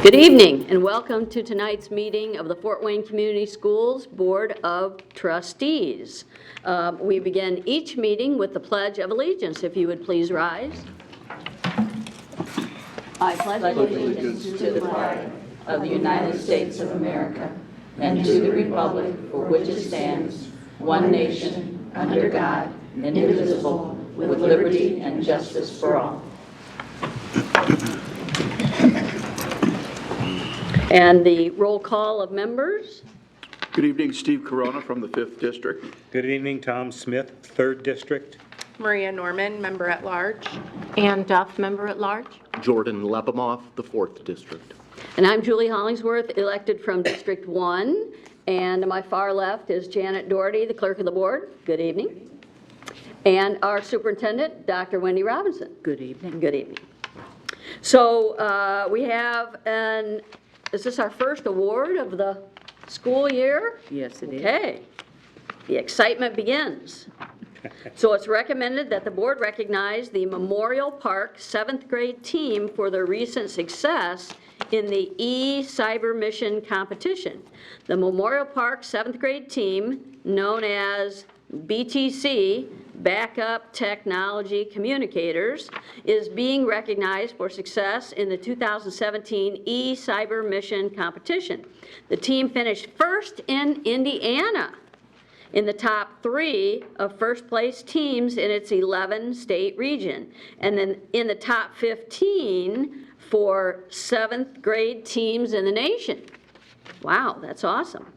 Good evening and welcome to tonight's meeting of the Fort Wayne Community Schools Board of Trustees. We begin each meeting with the Pledge of Allegiance. If you would please rise. I pledge allegiance to the flag of the United States of America and to the republic for which it stands, one nation, under God, indivisible, with liberty and justice for all. And the roll call of members. Good evening, Steve Corona from the 5th District. Good evening, Tom Smith, 3rd District. Maria Norman, member at large. Ann Duff, member at large. Jordan Lebemoff, the 4th District. And I'm Julie Hollingsworth, elected from District 1. And to my far left is Janet Doherty, the clerk of the board. Good evening. And our superintendent, Dr. Wendy Robinson. Good evening. Good evening. So we have is this our first award of the school year? Yes, it is. Okay. The excitement begins. So it's recommended that the board recognize the Memorial Park 7th grade team for their recent success in the E-Cyber Mission competition. The Memorial Park 7th grade team, known as BTC, Backup Technology Communicators, is being recognized for success in the 2017 E-Cyber Mission competition. The team finished first in Indiana in the top 3 of first place teams in its 11 state region, and then in the top 15 for 7th grade teams in the nation. Wow, that's awesome.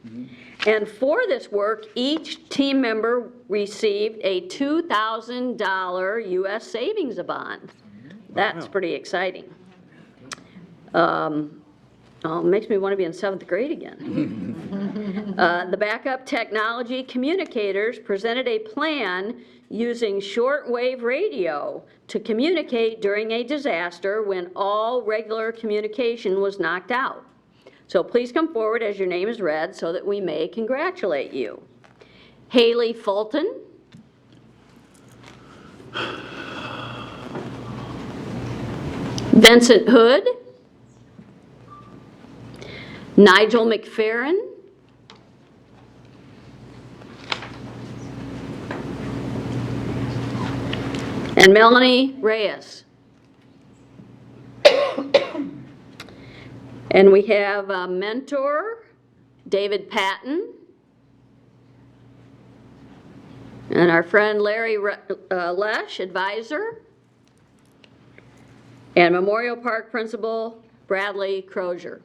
And for this work, each team member received a $2,000 U.S. savings bond. That's pretty exciting. Makes me want to be in 7th grade again. The Backup Technology Communicators presented a plan using shortwave radio to communicate during a disaster when all regular communication was knocked out. So please come forward as your name is read so that we may congratulate you. Haley Fulton. Vincent Hood. Nigel McFerrin. And Melanie Reyes. And we have a mentor, David Patton, and our friend Larry Lesh, advisor, and Memorial Park principal, Bradley Crozier.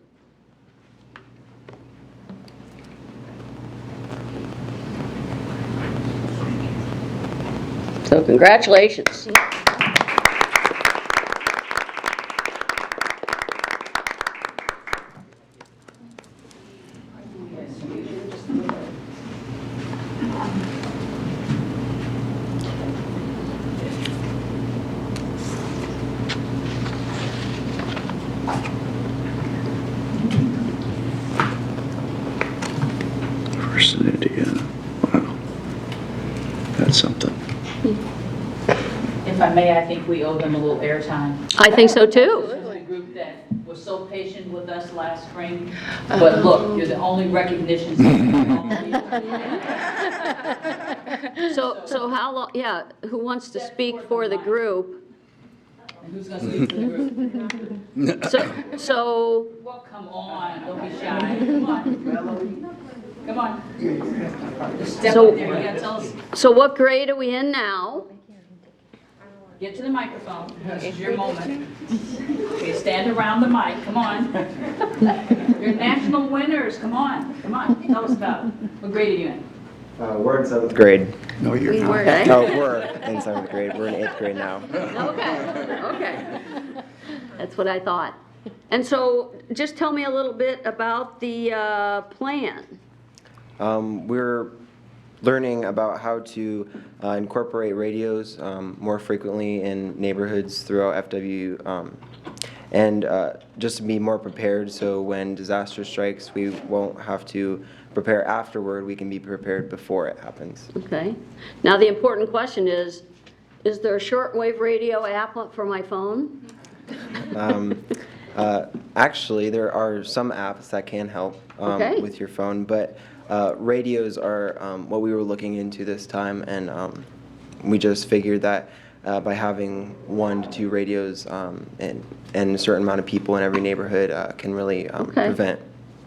So congratulations. First in Indiana. Wow. That's something. If I may, I think we owe them a little airtime. I think so too. This was a group that was so patient with us last spring, but look, you're the only recognition. So how long, yeah, who wants to speak for the group? And who's going to speak for the group? So, Well, come on, don't be shy. Come on. Come on. Just step So- up there, you gotta tell us. so what grade are we in now? Get to the microphone, this is your moment. Okay, stand around the mic, come on. You're national winners, come on, tell us about it. What grade are you in? We're in 7th grade. No, you're not. Okay. No, we're in 7th grade. We're in 8th grade now. Okay. That's what I thought. And so, just tell me a little bit about the plan. We're learning about how to incorporate radios more frequently in neighborhoods throughout FW, and just to be more prepared so when disaster strikes, we won't have to prepare afterward, we can be prepared before it happens. Okay. Now, the important question is there a shortwave radio app for my phone? Actually, there are some apps that can help Okay. with your phone, but radios are what we were looking into this time, and we just figured that by having 1 to 2 radios and a certain amount of people in every neighborhood can really prevent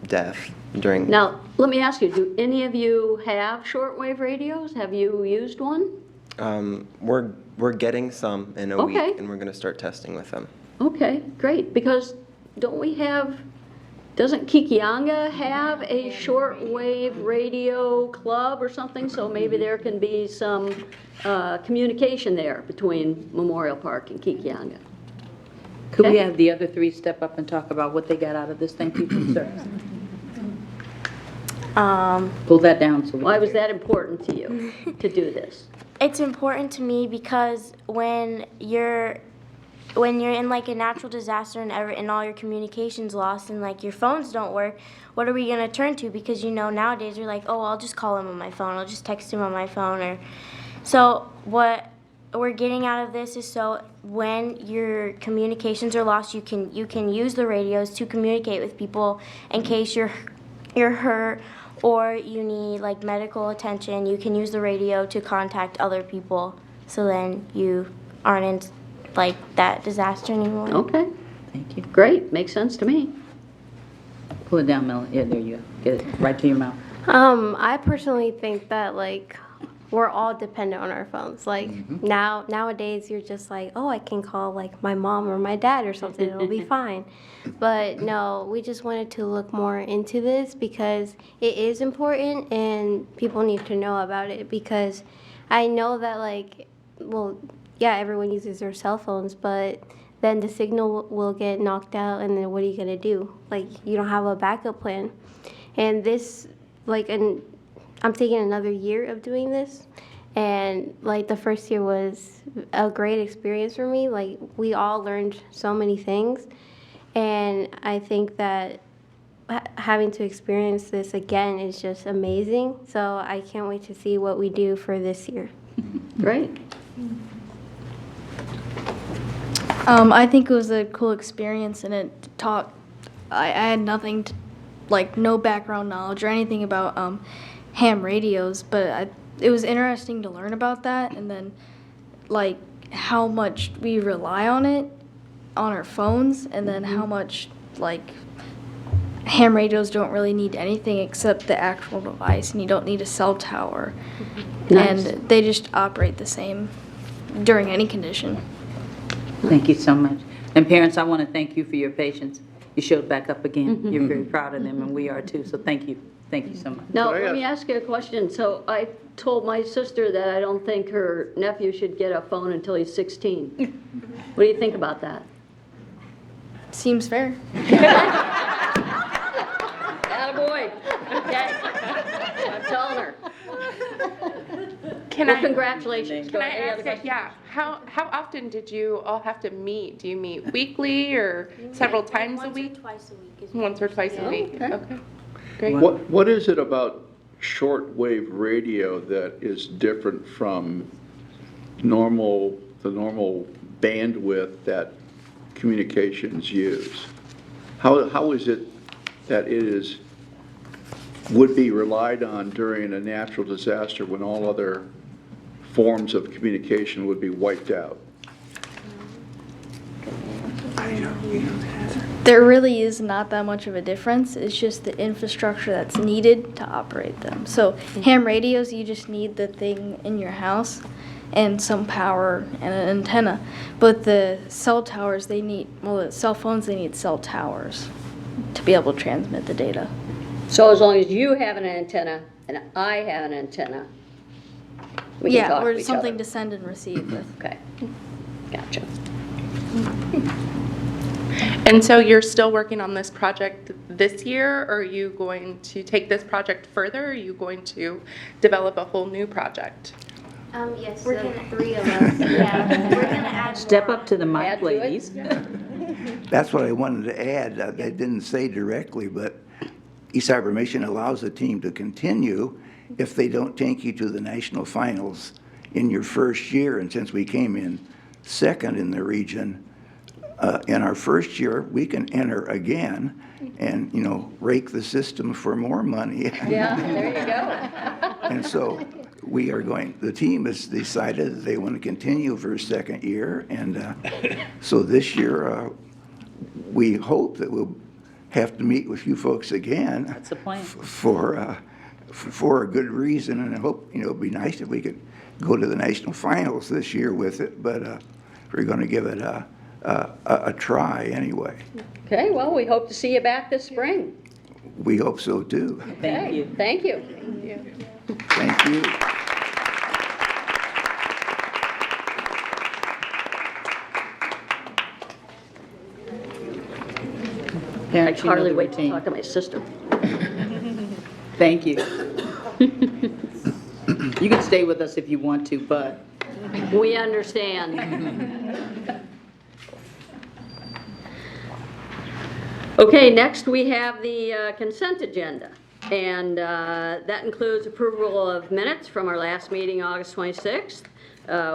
death during. Now, let me ask you, do any of you have shortwave radios? Have you used one? We're getting some in a Okay. week, and we're going to start testing with them. Okay, great, because doesn't Kikianga have a shortwave radio club or something? So maybe there can be some communication there between Memorial Park and Kikianga. Could we Okay. have the other 3 step up and talk about what they got out of this? Thank you, sir. Pull that down so we Why can was hear. that important to you to do this? It's important to me because when you're in like a natural disaster and all your communication's lost and like your phones don't work, what are we gonna turn to? Because nowadays you're like, oh, I'll just call him on my phone, I'll just text him on my phone, so what we're getting out of this is so when your communications are lost, you can use the radios to communicate with people in case you're hurt or you need like medical attention. You can use the radio to contact other people, so then you aren't in like that disaster anymore. Okay, Thank you. great, makes sense to me. Pull it down, Melanie. Yeah, there you go. Get it right to your mouth. I personally think that like we're all dependent on our phones. Like nowadays you're just like, oh, I can call like my mom or my dad or something, it'll be fine. But no, we just wanted to look more into this because it is important and people need to know about it, because I know that like, well, yeah, everyone uses their cell phones, but then the signal will get knocked out, and then what are you gonna do? Like, you don't have a backup plan. And this, like, I'm taking another year of doing this, and like the first year was a great experience for me. Like, we all learned so many things, and I think that having to experience this again is just amazing. So I can't wait to see what we do for this year. Great. I think it was a cool experience, and it taught. I had nothing, like no background knowledge or anything about ham radios, but it was interesting to learn about that, and then like how much we rely on it on our phones, and then how much like ham radios don't really need anything except the actual device, and you don't need a cell tower, Nice. and they just operate the same during any condition. Thank you so much. And parents, I want to thank you for your patience. You showed back up again. You're very proud of them, and we are too. So thank you. Thank you so much. Now, let me ask you a question. So I told my sister that I don't think her nephew should get a phone until he's 16. What do you think about that? Seems fair. Attaboy. Okay. I'm telling her. Can Well, I, congratulations. can I Any other ask, questions? yeah, how often did you all have to meet? Do you meet weekly or several times a Once week? or twice a week is Once or twice a week? okay. Okay, great. What is it about shortwave radio that is different from the normal bandwidth that communications use? How is it that would be relied on during a natural disaster when all other forms of communication would be wiped out? There really is not that much of a difference. It's just the infrastructure that's needed to operate them. So ham radios, you just need the thing in your house and some power and an antenna. But the cell towers, the cell phones, they need cell towers to be able to transmit the data. So as long as you have an antenna and I have an antenna, we can talk to or each something other. to send and receive with. Okay. Gotcha. And so you're still working on this project this year, or are you going to take this project further? Or are you going to develop a whole new project? Yes, we're gonna 3 of us. Yeah, we're gonna add Step more. up to the mic, Add to it. ladies. That's what I wanted to add. They didn't say directly, but eCyber Mission allows a team to continue if they don't take you to the national finals in your first year. And since we came in second in the region, in our first year, we can enter again and, rake the system for more money. Yeah, there you go. And so the team has decided that they want to continue for a second year. And so this year, we hope that we'll have to meet with you folks again. That's the plan. For a good reason. And I hope, it'd be nice if we could go to the national finals this year with it. But we're going to give it a try anyway. Okay, well, we hope to see you back this spring. We hope so too. Thank you. Thank you. Thank you. I Parents, you know hardly the wait to routine. talk to my sister. Thank you. You can stay with us if you want to, but We understand. Okay, next we have the consent agenda. And that includes approval of minutes from our last meeting, August 26th,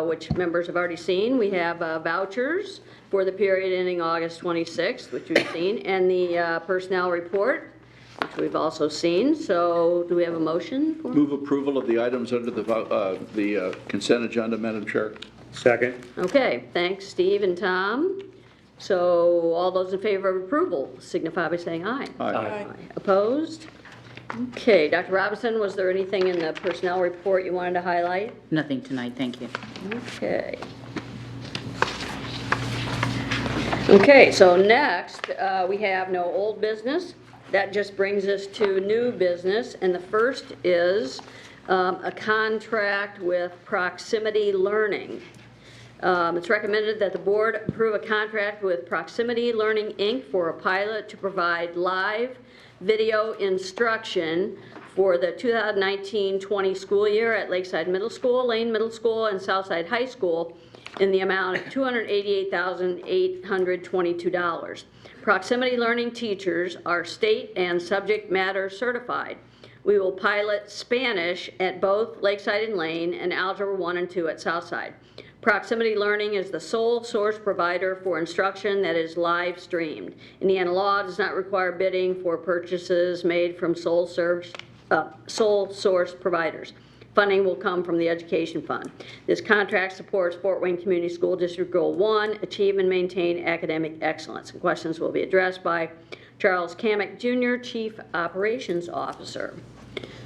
which members have already seen. We have vouchers for the period ending August 26th, which we've seen, and the personnel report, which we've also seen. So do we have a motion? Move approval of the items under the consent agenda, Madam Chair. Second. Okay, thanks, Steve and Tom. So all those in favor of approval signify by saying aye. Aye. Opposed? Okay, Dr. Robinson, was there anything in the personnel report you wanted to highlight? nothing tonight, thank you. Okay. Okay, so next, we have no old business. That just brings us to new business, and the first is a contract with Proximity Learning. It's recommended that the board approve a contract with Proximity Learning, Inc. for a pilot to provide live video instruction for the 2019-20 school year at Lakeside Middle School, Lane Middle School, and Southside High School in the amount of $288,822. Proximity Learning teachers are state and subject matter certified. We will pilot Spanish at both Lakeside and Lane and Algebra 1 and 2 at Southside. Proximity Learning is the sole source provider for instruction that is live streamed. Indiana law does not require bidding for purchases made from sole source providers. Funding will come from the Education Fund. This contract supports Fort Wayne Community School District Goal 1, achieve and maintain academic excellence. And questions will be addressed by Charles Kamick Jr., Chief Operations Officer.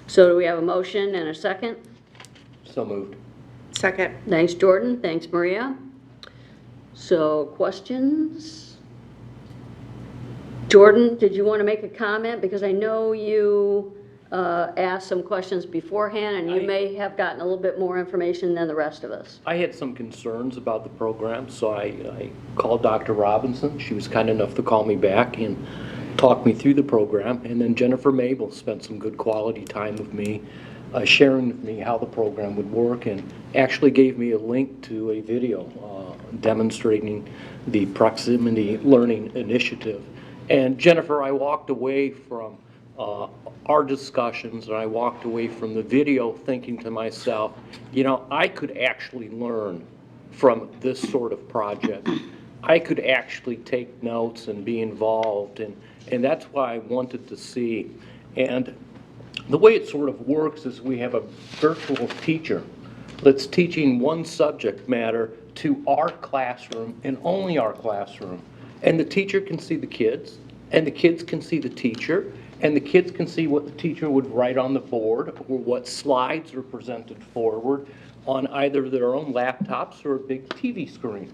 So do we have a motion and a second? So moved. Second. Thanks, Jordan. Thanks, Maria. So, questions? Jordan, did you want to make a comment? Because I know you asked some questions beforehand, and you may have gotten a little bit more information than the rest of us. I had some concerns about the program, so I called Dr. Robinson. She was kind enough to call me back and talk me through the program. And then Jennifer Mabel spent some good quality time with me, sharing with me how the program would work, and actually gave me a link to a video demonstrating the Proximity Learning Initiative. And Jennifer, I walked away from our discussions, and I walked away from the video thinking to myself, I could actually learn from this sort of project. I could actually take notes and be involved, and that's why I wanted to see. And the way it sort of works is we have a virtual teacher that's teaching one subject matter to our classroom and only our classroom. And the teacher can see the kids, and the kids can see the teacher, and the kids can see what the teacher would write on the board or what slides are presented forward on either their own laptops or a big TV screen.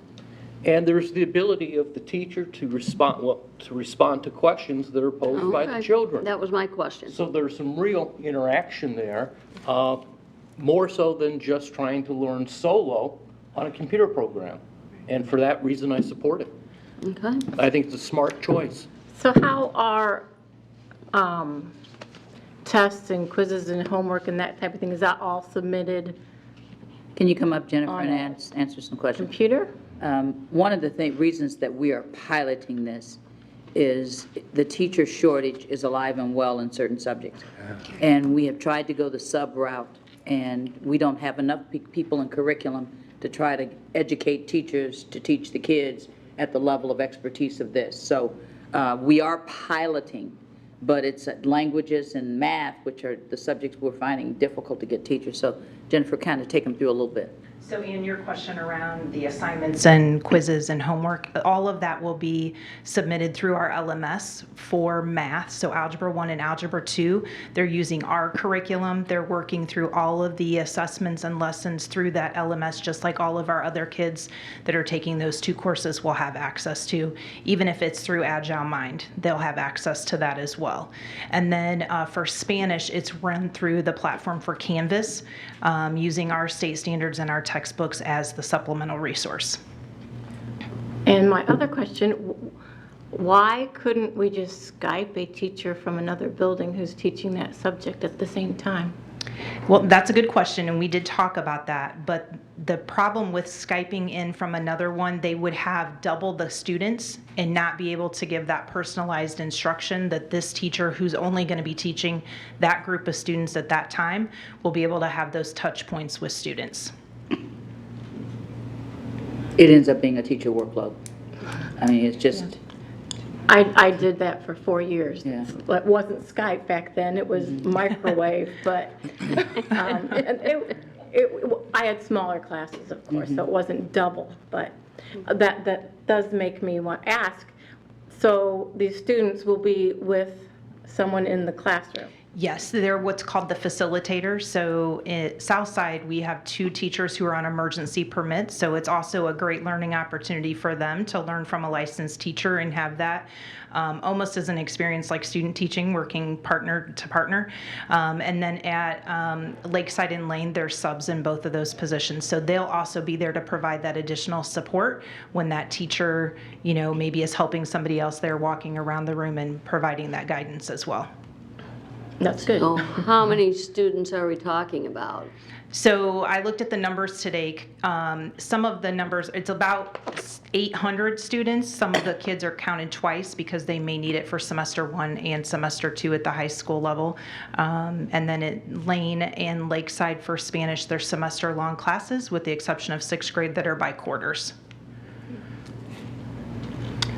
And there's the ability of the teacher to respond to questions that are posed by the children. That was my question. So there's some real interaction there, more so than just trying to learn solo on a computer program. And for that reason, I support it. Okay. I think it's a smart choice. So how are tests and quizzes and homework and that type of thing, is that all submitted Can you come up, Jennifer, On and answer some questions? computer? One of the reasons that we are piloting this is the teacher shortage is alive and well in certain subjects. And we have tried to go the sub route, and we don't have enough people in curriculum to try to educate teachers to teach the kids at the level of expertise of this. So we are piloting, but it's languages and math, which are the subjects we're finding difficult to get teachers. So Jennifer, kind of take them through a little bit. So Ian, your question around the assignments and quizzes and homework, all of that will be submitted through our LMS for math. So Algebra 1 and Algebra 2, they're using our curriculum. They're working through all of the assessments and lessons through that LMS, just like all of our other kids that are taking those 2 courses will have access to. Even if it's through Agile Mind, they'll have access to that as well. And then for Spanish, it's run through the platform for Canvas, using our state standards and our textbooks as the supplemental resource. And my other question, why couldn't we just Skype a teacher from another building who's teaching that subject at the same time? Well, that's a good question, and we did talk about that, but the problem with Skyping in from another one, they would have double the students and not be able to give that personalized instruction that this teacher, who's only going to be teaching that group of students at that time, will be able to have those touch points with students. It ends up being a teacher workload. I mean, it's just... I did that for 4 years. Yeah. It wasn't Skype back then, it was microwave, but I had smaller classes, of course, so it wasn't double, but that does make me want to ask, so these students will be with someone in the classroom? Yes, they're what's called the facilitator. So at Southside, we have 2 teachers who are on emergency permits. So it's also a great learning opportunity for them to learn from a licensed teacher and have that almost as an experience like student teaching, working partner to partner. And then at Lakeside and Lane, there's subs in both of those positions. So they'll also be there to provide that additional support when that teacher, maybe is helping somebody else there walking around the room and providing that guidance as well. That's good. So how many students are we talking about? So I looked at the numbers today. Some of the numbers, it's about 800 students. Some of the kids are counted twice because they may need it for semester 1 and semester 2 at the high school level. And then at Lane and Lakeside for Spanish, they're semester-long classes with the exception of 6th grade that are by quarters.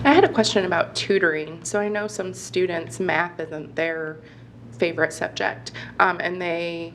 I had a question about tutoring. So I know some students, math isn't their favorite subject, and they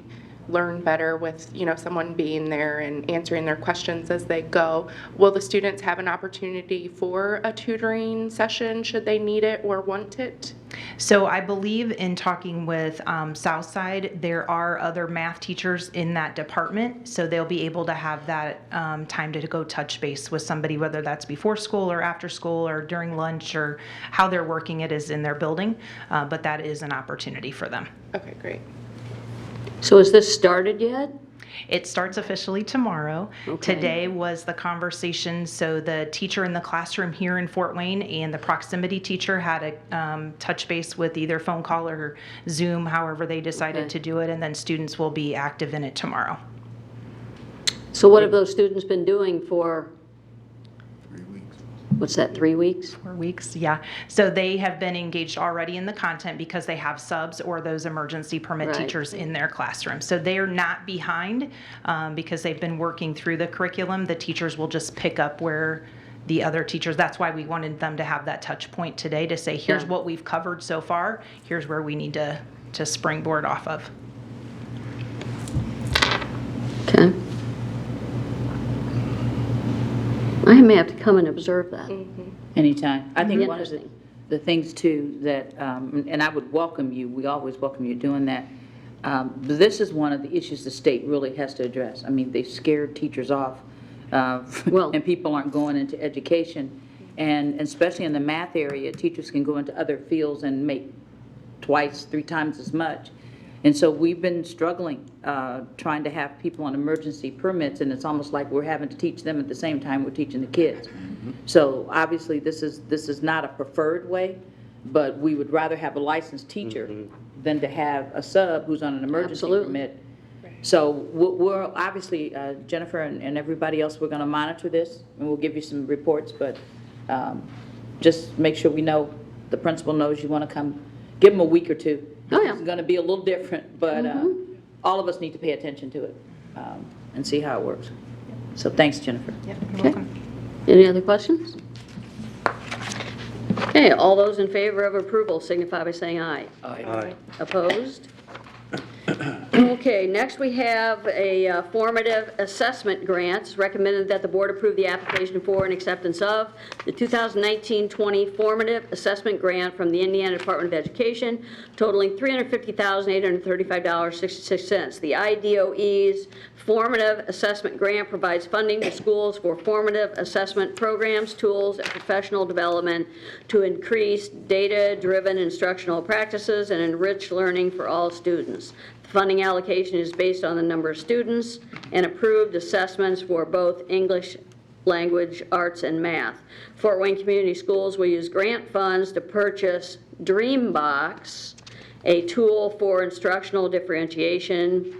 learn better with someone being there and answering their questions as they go. Will the students have an opportunity for a tutoring session should they need it or want it? So I believe in talking with Southside, there are other math teachers in that department, so they'll be able to have that time to go touch base with somebody, whether that's before school or after school or during lunch or how they're working it is in their building, but that is an opportunity for them. Okay, great. So is this started yet? It starts officially tomorrow. Okay. Today was the conversation, so the teacher in the classroom here in Fort Wayne and the proximity teacher had a touch base with either phone call or Zoom, however they decided to do it, and then students will be active in it tomorrow. So what have those students been doing for, what's that, 3 weeks? 4 weeks, yeah. So they have been engaged already in the content because they have subs or those emergency permit Right. teachers in their classroom. So they are not behind because they've been working through the curriculum. The teachers will just pick up where the other teachers, that's why we wanted them to have that touch point today to say, here's what we've covered so far, here's where we need to springboard off of. Okay. I may have to come and observe that. Anytime. I think one of Interesting. the things too that, and I would welcome you, we always welcome you doing that. This is one of the issues the state really has to address. I mean, they've scared teachers off, and people aren't going into education. And especially in the math area, teachers can go into other fields and make 2x, 3 times as much. And so we've been struggling, trying to have people on emergency permits, and it's almost like we're having to teach them at the same time we're teaching the kids. So obviously, this is not a preferred way, but we would rather have a licensed teacher than to have a sub who's on an emergency permit. So we're obviously, Jennifer and everybody else, we're going to monitor this, and we'll give you some reports, but just make sure we know, the principal knows you want to come, give them a week or 2. It's going to be a little different, but all of us need to pay attention to it and see how it works. So thanks, Jennifer. Yeah, you're welcome. Any other questions? Okay, all those in favor of approval signify by saying aye. Aye. Opposed? Okay, next we have a formative assessment grant. It's recommended that the board approve the application for and acceptance of the 2019-20 formative assessment grant from the Indiana Department of Education totaling $350,835.66. The IDOE's formative assessment grant provides funding to schools for formative assessment programs, tools, and professional development to increase data-driven instructional practices and enrich learning for all students. Funding allocation is based on the number of students and approved assessments for both English language, arts, and math. Fort Wayne Community Schools will use grant funds to purchase Dreambox, a tool for instructional differentiation,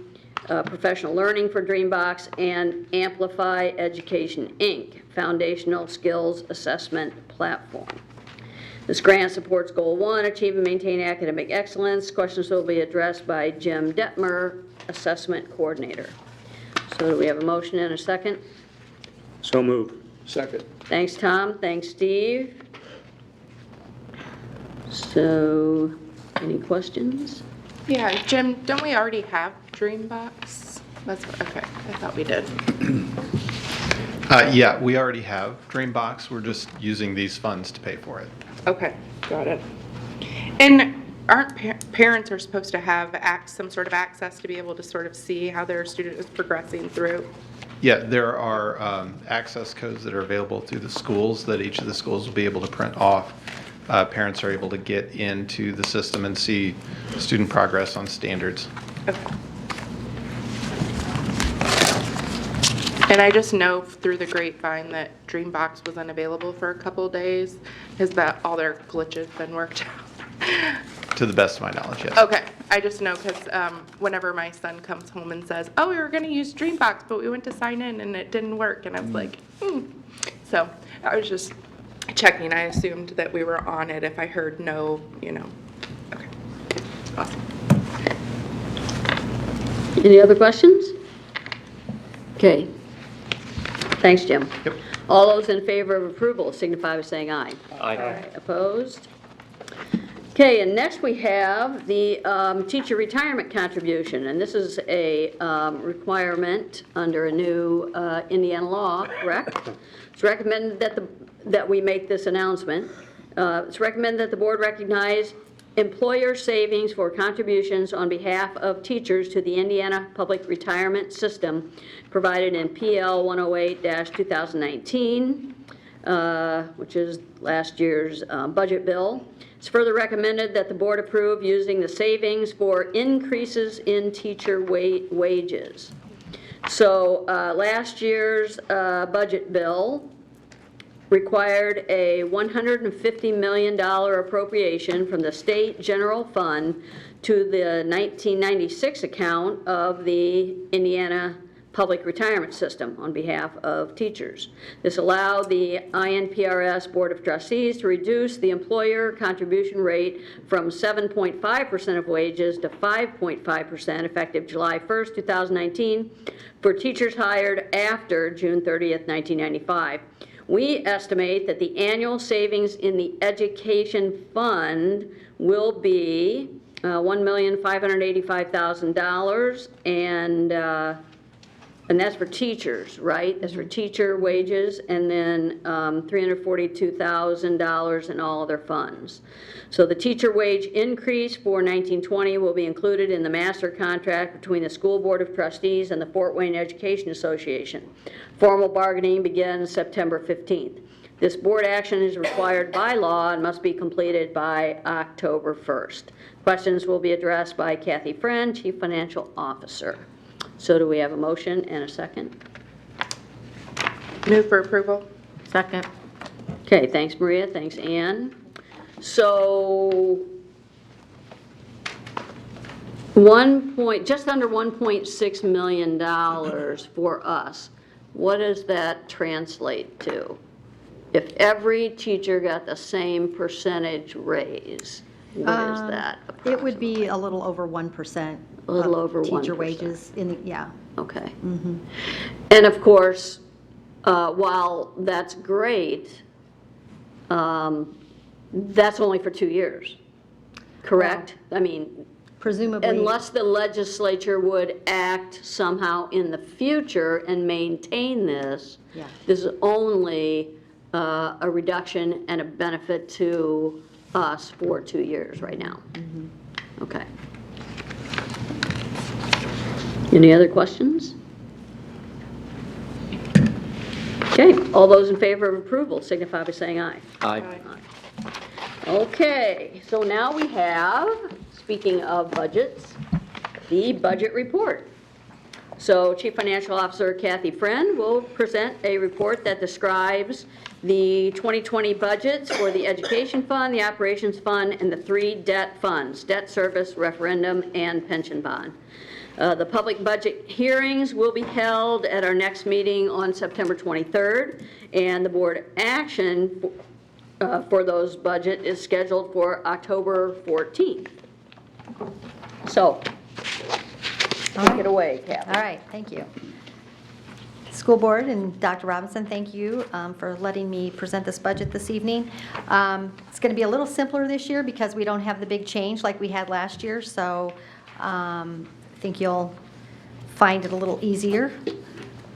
professional learning for Dreambox, and Amplify Education, Inc., foundational skills assessment platform. This grant supports Goal 1, achieve and maintain academic excellence. Questions will be addressed by Jim Detmer, Assessment Coordinator. So do we have a motion and a second? So moved. Second. Thanks, Tom. Thanks, Steve. So, any questions? Yeah, Jim, don't we already have Dreambox? Okay, I thought we did. Yeah, we already have Dreambox. We're just using these funds to pay for it. Okay, got it. And aren't parents are supposed to have some sort of access to be able to sort of see how their student is progressing through? Yeah, there are access codes that are available through the schools that each of the schools will be able to print off. Parents are able to get into the system and see student progress on standards. Okay. And I just know through the grapevine that Dreambox was unavailable for a couple of days. Has that all their glitches been worked out? To the best of my knowledge, yes. Okay, I just know because whenever my son comes home and says, oh, we were going to use Dreambox, but we went to sign in and it didn't work. And I was like, So I was just checking. I assumed that we were on it if I heard no, Okay, awesome. Any other questions? Okay. Thanks, Jim. Yep. All those in favor of approval signify by saying aye. Aye. Opposed? Okay, and next we have the teacher retirement contribution, and this is a requirement under a new Indiana law, correct? It's recommended that we make this announcement. It's recommended that the board recognize employer savings for contributions on behalf of teachers to the Indiana Public Retirement System provided in PL 108-2019, which is last year's budget bill. It's further recommended that the board approve using the savings for increases in teacher wages. So last year's budget bill required a $150 million appropriation from the state general fund to the 1996 account of the Indiana Public Retirement System on behalf of teachers. This allowed the INPRS Board of Trustees to reduce the employer contribution rate from 7.5% of wages to 5.5% effective July 1st, 2019 for teachers hired after June 30th, 1995. We estimate that the annual savings in the education fund will be $1,585,000, and that's for teachers, right? That's for teacher wages, and then $342,000 in all other funds. So the teacher wage increase for 1920 will be included in the master contract between the School Board of Trustees and the Fort Wayne Education Association. Formal bargaining begins September 15th. This board action is required by law and must be completed by October 1st. Questions will be addressed by Kathy Friend, Chief Financial Officer. So do we have a motion and a second? Move for approval. Second. Okay, thanks, Maria. Thanks, Ann. So just under $1.6 million for us. What does that translate to? If every teacher got the same percentage raise, what is that? It would be a little over 1%. A little over 1%. Teacher wages, yeah. Okay. And of course, while that's great, That's only for 2 years, correct? I mean, Presumably. unless the legislature would act somehow in the future and maintain this, Yeah. this is only a reduction and a benefit to us for 2 years right now. Okay. Any other questions? Okay, all those in favor of approval signify by saying aye. Aye. Okay, so now we have, speaking of budgets, the budget report. So Chief Financial Officer Kathy Friend will present a report that describes the 2020 budgets for the Education Fund, the Operations Fund, and the 3 debt funds, debt service, referendum, and pension bond. The public budget hearings will be held at our next meeting on September 23rd, and the board action for those budget is scheduled for October 14th. So, take it away, Kathy. All right, thank you. School Board and Dr. Robinson, thank you for letting me present this budget this evening. It's going to be a little simpler this year because we don't have the big change like we had last year, so I think you'll find it a little easier.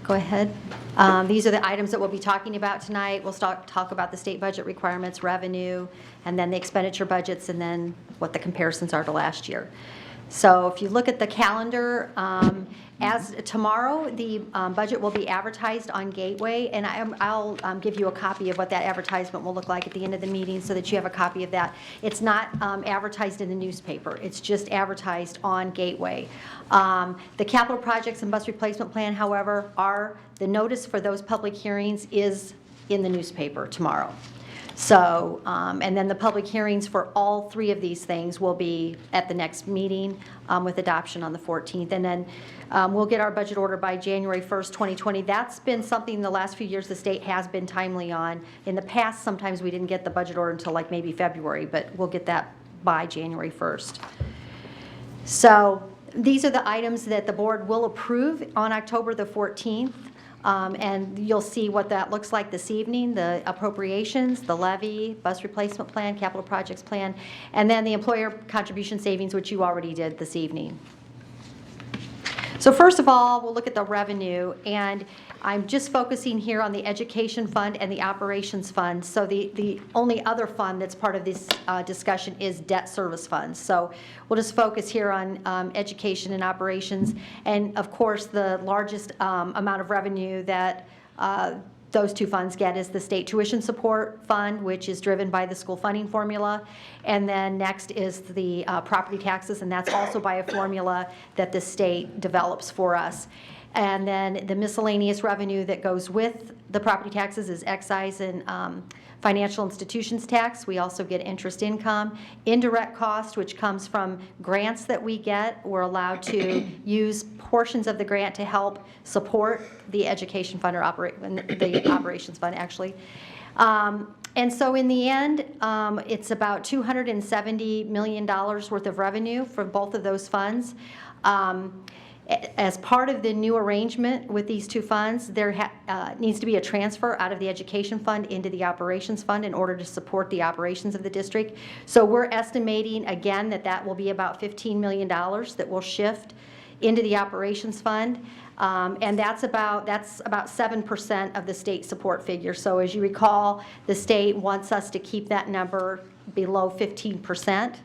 Go ahead. These are the items that we'll be talking about tonight. We'll talk about the state budget requirements, revenue, and then the expenditure budgets, and then what the comparisons are to last year. So if you look at the calendar, as tomorrow, the budget will be advertised on Gateway, and I'll give you a copy of what that advertisement will look like at the end of the meeting so that you have a copy of that. It's not advertised in the newspaper. It's just advertised on Gateway. The capital projects and bus replacement plan, however, the notice for those public hearings is in the newspaper tomorrow. So, and then the public hearings for all 3 of these things will be at the next meeting with adoption on the 14th. And then we'll get our budget order by January 1st, 2020. That's been something the last few years the state has been timely on. In the past, sometimes we didn't get the budget order until like maybe February, but we'll get that by January 1st. So these are the items that the board will approve on October the 14th. And you'll see what that looks like this evening, the appropriations, the levy, bus replacement plan, capital projects plan, and then the employer contribution savings, which you already did this evening. So first of all, we'll look at the revenue, and I'm just focusing here on the education fund and the operations fund. So the only other fund that's part of this discussion is debt service funds. So we'll just focus here on education and operations. And of course, the largest amount of revenue that those 2 funds get is the state tuition support fund, which is driven by the school funding formula. And then next is the property taxes, and that's also by a formula that the state develops for us. And then the miscellaneous revenue that goes with the property taxes is excise and financial institutions tax. We also get interest income. Indirect cost, which comes from grants that we get. We're allowed to use portions of the grant to help support the education fund or the operations fund, actually. And so in the end, it's about $270 million worth of revenue for both of those funds. As part of the new arrangement with these 2 funds, there needs to be a transfer out of the education fund into the operations fund in order to support the operations of the district. So we're estimating, again, that will be about $15 million that will shift into the operations fund. And that's about 7% of the state support figure. So as you recall, the state wants us to keep that number below 15%,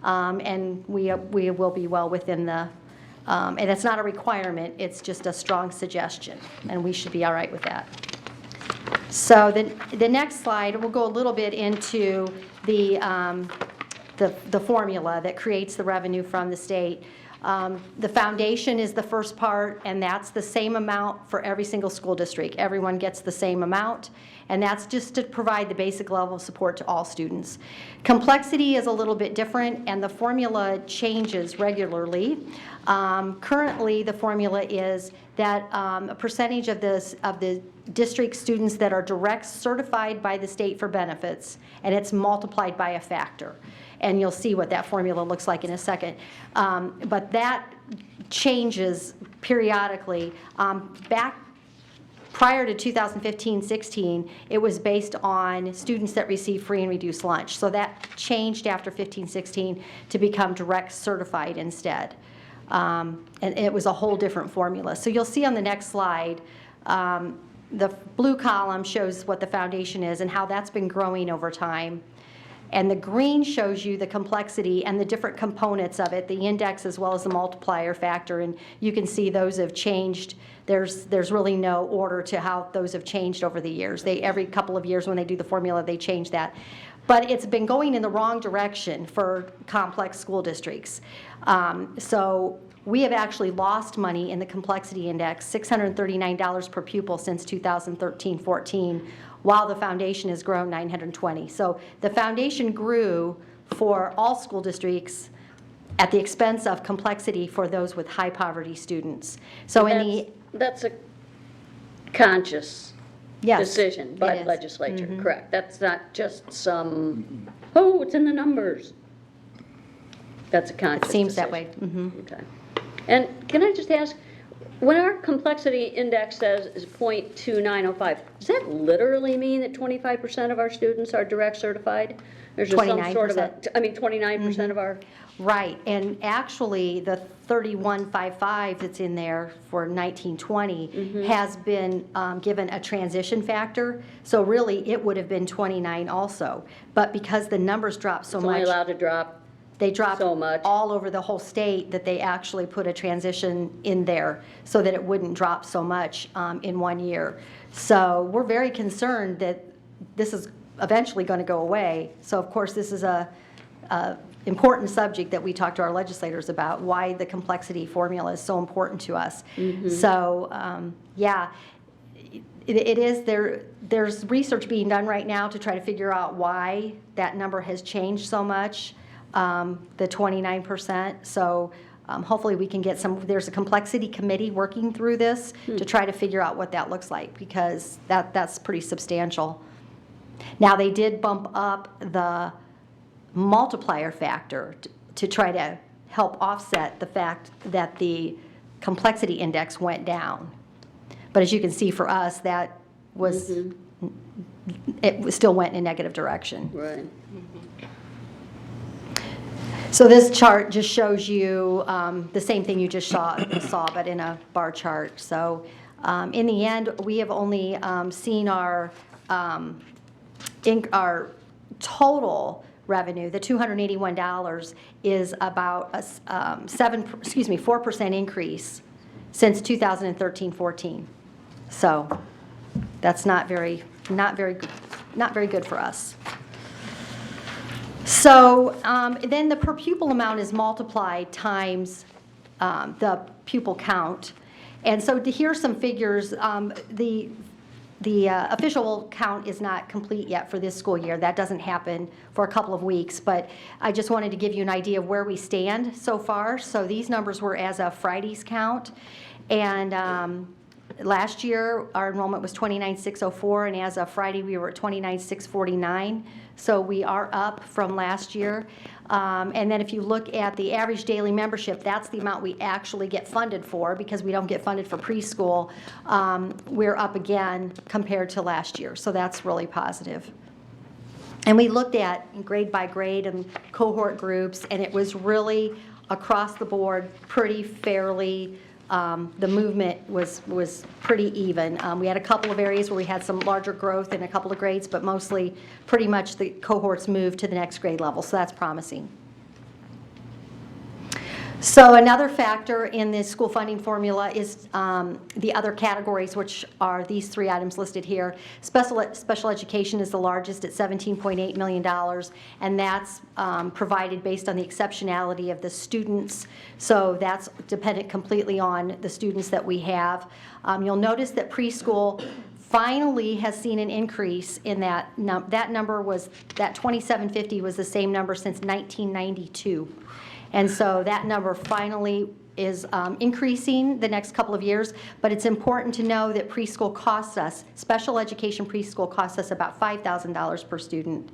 and we will be well within the and it's not a requirement, it's just a strong suggestion, and we should be all right with that. So the next slide, we'll go a little bit into the formula that creates the revenue from the state. The foundation is the first part, and that's the same amount for every single school district. Everyone gets the same amount, and that's just to provide the basic level of support to all students. Complexity is a little bit different, and the formula changes regularly. Currently, the formula is that a percentage of the district students that are direct certified by the state for benefits, and it's multiplied by a factor. And you'll see what that formula looks like in a second. But that changes periodically. Back prior to 2015-16, it was based on students that receive free and reduced lunch. So that changed after 15-16 to become direct certified instead. And it was a whole different formula. So you'll see on the next slide, the blue column shows what the foundation is and how that's been growing over time. And the green shows you the complexity and the different components of it, the index as well as the multiplier factor, and you can see those have changed. There's really no order to how those have changed over the years. Every couple of years when they do the formula, they change that. But it's been going in the wrong direction for complex school districts. So we have actually lost money in the complexity index, $639 per pupil since 2013-14, while the foundation has grown $920. So the foundation grew for all school districts at the expense of complexity for those with high poverty students. So that's a conscious Yes, decision by it the is. legislature, correct? That's not just some, oh, it's in the numbers. That's a conscious It seems that decision. way. Okay. And can I just ask, when our complexity index says is 0.2905, does that literally mean that 25% of our students are direct certified? There's just some sort of 29% of our... Right, and actually, the 3155 that's in there for 1920 has been given a transition factor, so really, it would have been 29 also. But because the numbers dropped so It's much... only allowed to drop they dropped so much all over the whole state that they actually put a transition in there so that it wouldn't drop so much in 1 year. So we're very concerned that this is eventually going to go away. So of course, this is a important subject that we talk to our legislators about, why the complexity formula is so important to us. So yeah, it is there. There's research being done right now to try to figure out why that number has changed so much, the 29%. So hopefully we can get there's a complexity committee working through this to try to figure out what that looks like, because that's pretty substantial. Now, they did bump up the multiplier factor to try to help offset the fact that the complexity index went down. But as you can see for us, that was, it still went in a negative direction. Right. So this chart just shows you the same thing you just saw, but in a bar chart. So in the end, we have only seen our total revenue, the $281, is about a 4% increase since 2013-14. So that's not very good for us. So then the per pupil amount is multiplied times the pupil count. And so here's some figures. The official count is not complete yet for this school year. That doesn't happen for a couple of weeks, but I just wanted to give you an idea of where we stand so far. So these numbers were as of Friday's count, and last year our enrollment was 29,604, and as of Friday we were at 29,649. So we are up from last year. And then if you look at the average daily membership, that's the amount we actually get funded for, because we don't get funded for preschool. We're up again compared to last year, so that's really positive. And we looked at grade by grade and cohort groups, and it was really across the board pretty fairly. The movement was pretty even. We had a couple of areas where we had some larger growth in a couple of grades, but mostly pretty much the cohorts moved to the next grade level, so that's promising. So another factor in the school funding formula is the other categories, which are these three items listed here. Special education is the largest at $17.8 million, and that's provided based on the exceptionality of the students. So that's dependent completely on the students that we have. You'll notice that preschool finally has seen an increase in that. That number was, that 2750 was the same number since 1992. And so that number finally increasing the next couple of years, but it's important to know that preschool costs us, special education preschool costs us about $5,000 per student,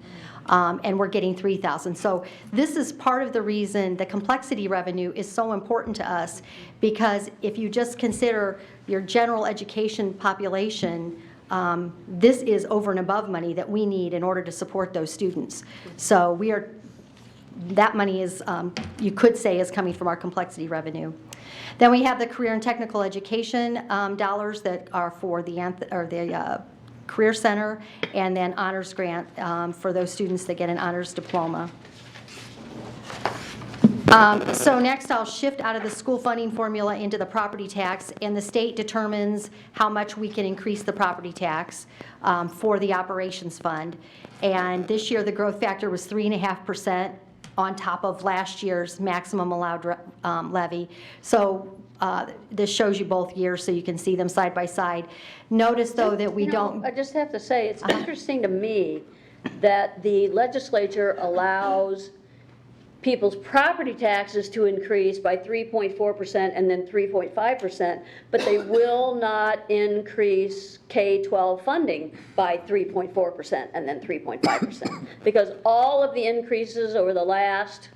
and we're getting $3,000. So this is part of the reason the complexity revenue is so important to us, because if you just consider your general education population, this is over and above money that we need in order to support those students. So that money is, you could say, is coming from our complexity revenue. Then we have the career and technical education dollars that are for the Career Center, and then honors grant for those students that get an honors diploma. So next I'll shift out of the school funding formula into the property tax, and the state determines how much we can increase the property tax for the operations fund. And this year the growth factor was 3.5% on top of last year's maximum allowed levy. So this shows you both years so you can see them side by side. Notice though that we don't. I just have to say, it's interesting to me that the legislature allows people's property taxes to increase by 3.4% and then 3.5%, but they will not increase K-12 funding by 3.4% and then 3.5%. Because all of the increases over the last,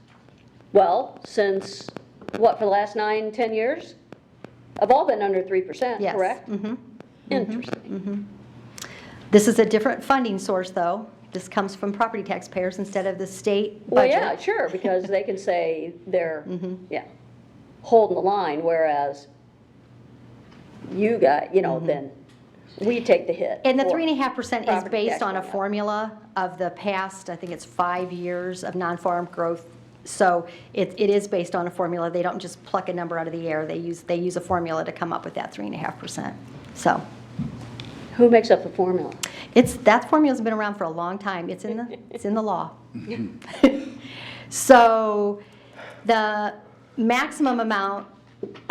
well, since, what, for the last 9-10 years? Have all been under 3%, Yes. correct? Mm-hmm. Interesting. This is a different funding source though. This comes from property taxpayers instead of the state Well, budget. yeah, sure, because they can say they're, yeah, holding the line, whereas you got, then we take the hit. And the for 3.5% is property based tax on a going up. formula of the past, I think it's 5 years of non-farm growth. So it is based on a formula. They don't just pluck a number out of the air. They use a formula to come up with that 3.5%. So. Who makes up the formula? That formula's been around for a long time. It's in the law. So the maximum amount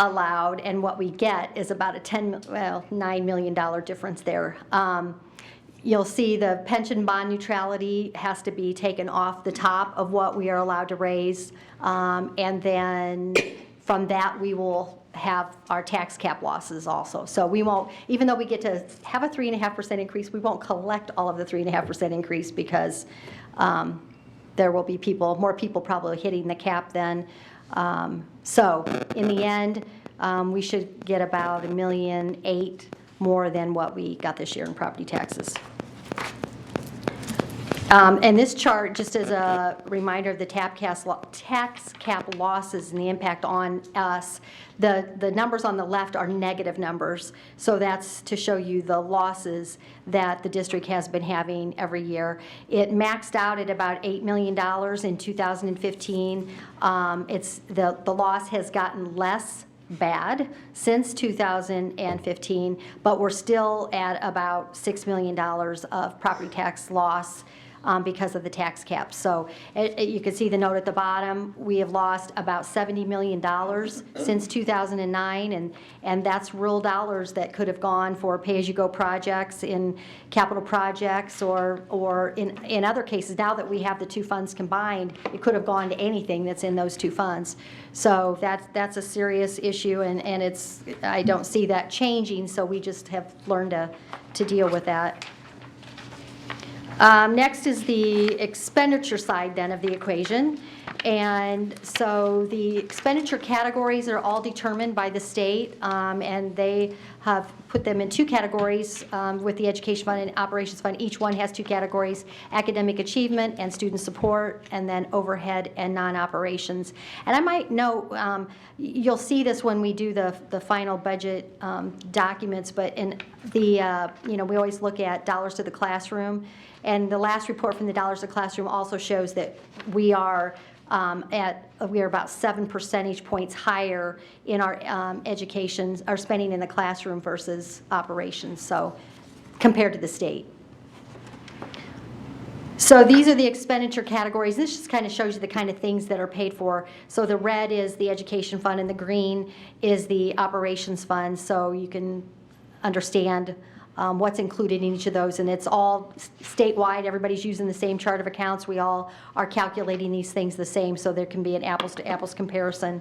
allowed and what we get is about a $9 million difference there. You'll see the pension bond neutrality has to be taken off the top of what we are allowed to raise, and then from that we will have our tax cap losses also. So we won't, even though we get to have a 3.5% increase, we won't collect all of the 3.5% increase because there will be more people probably hitting the cap then. So in the end, we should get about $1.8 million more than what we got this year in property taxes. And this chart, just as a reminder of the tax cap losses and the impact on us, the numbers on the left are negative numbers. So that's to show you the losses that the district has been having every year. It maxed out at about $8 million in 2015. The loss has gotten less bad since 2015, but we're still at about $6 million of property tax loss because of the tax cap. So you can see the note at the bottom. We have lost about $70 million since 2009, and that's real dollars that could have gone for pay-as-you-go projects in capital projects or in other cases. Now that we have the two funds combined, it could have gone to anything that's in those two funds. So that's a serious issue, and I don't see that changing, so we just have learned to deal with that. Next is the expenditure side then of the equation. And so the expenditure categories are all determined by the state, and they have put them in two categories with the Education Fund and Operations Fund. Each one has two categories: academic achievement and student support, and then overhead and non-operations. And I might note, you'll see this when we do the final budget documents, but in the, we always look at dollars to the classroom. And the last report from the dollars to classroom also shows that we are about 7 percentage points higher in our our spending in the classroom versus operations, so compared to the state. So these are the expenditure categories. This just kind of shows you the kind of things that are paid for. So the red is the education fund and the green is the operations fund, so you can understand what's included in each of those, and it's all statewide. Everybody's using the same chart of accounts. We all are calculating these things the same, so there can be an apples to apples comparison.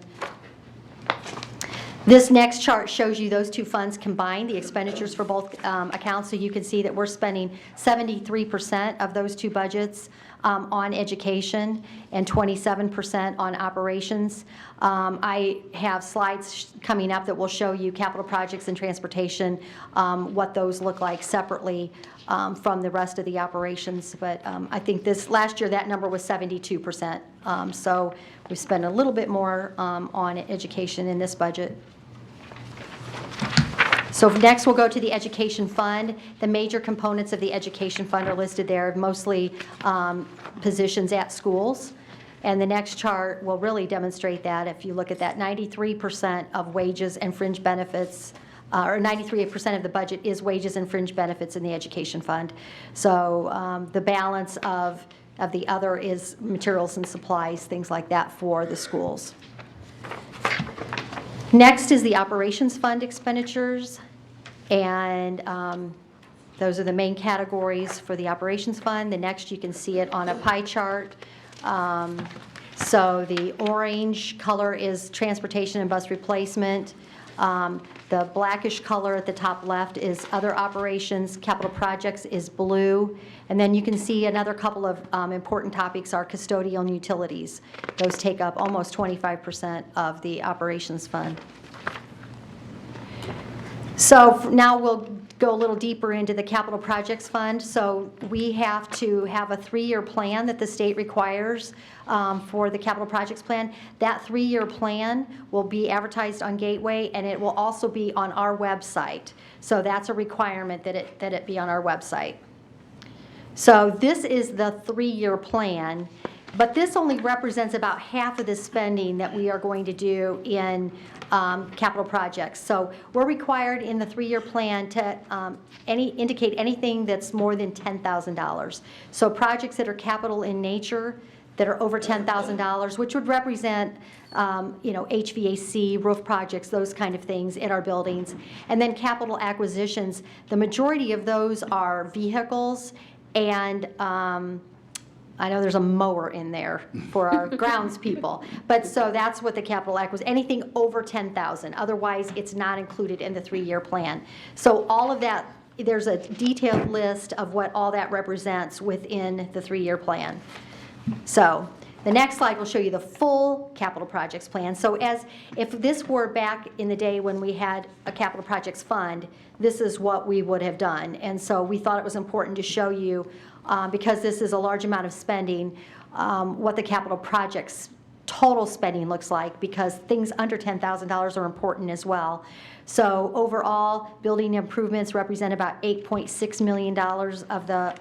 This next chart shows you those two funds combined, the expenditures for both accounts, so you can see that we're spending 73% of those two budgets on education and 27% on operations. I have slides coming up that will show you capital projects and transportation, what those look like separately from the rest of the operations. But I think last year that number was 72%. So we spent a little bit more on education in this budget. So next we'll go to the education fund. The major components of the education fund are listed there, mostly positions at schools. And the next chart will really demonstrate that. If you look at that, 93% of wages and fringe benefits, or 93% of the budget is wages and fringe benefits in the education fund. So the balance of the other is materials and supplies, things like that for the schools. Next is the operations fund expenditures, and those are the main categories for the operations fund. The next, you can see it on a pie chart. So the orange color is transportation and bus replacement. The blackish color at the top left is other operations. Capital projects is blue. And then you can see another couple of important topics are custodial and utilities. Those take up almost 25% of the operations fund. So now we'll go a little deeper into the capital projects fund. So we have to have a 3-year plan that the state requires for the capital projects plan. That 3-year plan will be advertised on Gateway, and it will also be on our website. So that's a requirement that it be on our website. So this is the 3-year plan, but this only represents about half of the spending that we are going to do in capital projects. So we're required in the 3-year plan to indicate anything that's more than $10,000. So projects that are capital in nature that are over $10,000, which would represent HVAC, roof projects, those kind of things in our buildings. And then capital acquisitions, the majority of those are vehicles, and I know there's a mower in there for our grounds people, but so that's what the capital acquisition, anything over 10,000. Otherwise, it's not included in the 3-year plan. So all of that, there's a detailed list of what all that represents within the 3-year plan. So the next slide will show you the full capital projects plan. So if this were back in the day when we had a capital projects fund, this is what we would have done. And so we thought it was important to show you, because this is a large amount of spending, what the capital projects total spending looks like, because things under $10,000 are important as well. So overall, building improvements represent about $8.6 million of the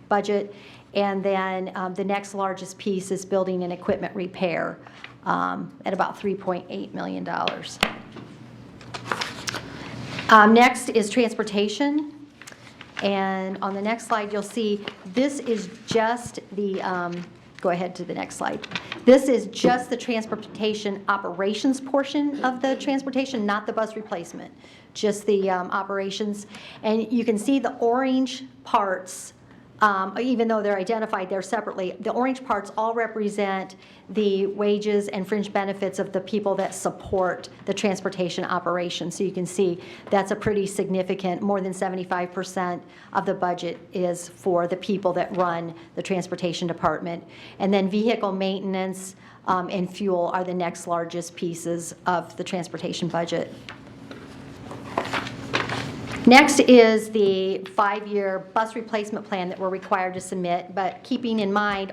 budget. And then the next largest piece is building and equipment repair at about $3.8 million. Next is transportation. And on the next slide, you'll see this is just the, go ahead to the next slide. This is just the transportation operations portion of the transportation, not the bus replacement, just the operations. And you can see the orange parts, even though they're identified there separately, the orange parts all represent the wages and fringe benefits of the people that support the transportation operation. So you can see that's a pretty significant, more than 75% of the budget is for the people that run the transportation department. And then vehicle maintenance and fuel are the next largest pieces of the transportation budget. Next is the 5-year bus replacement plan that we're required to submit, but keeping in mind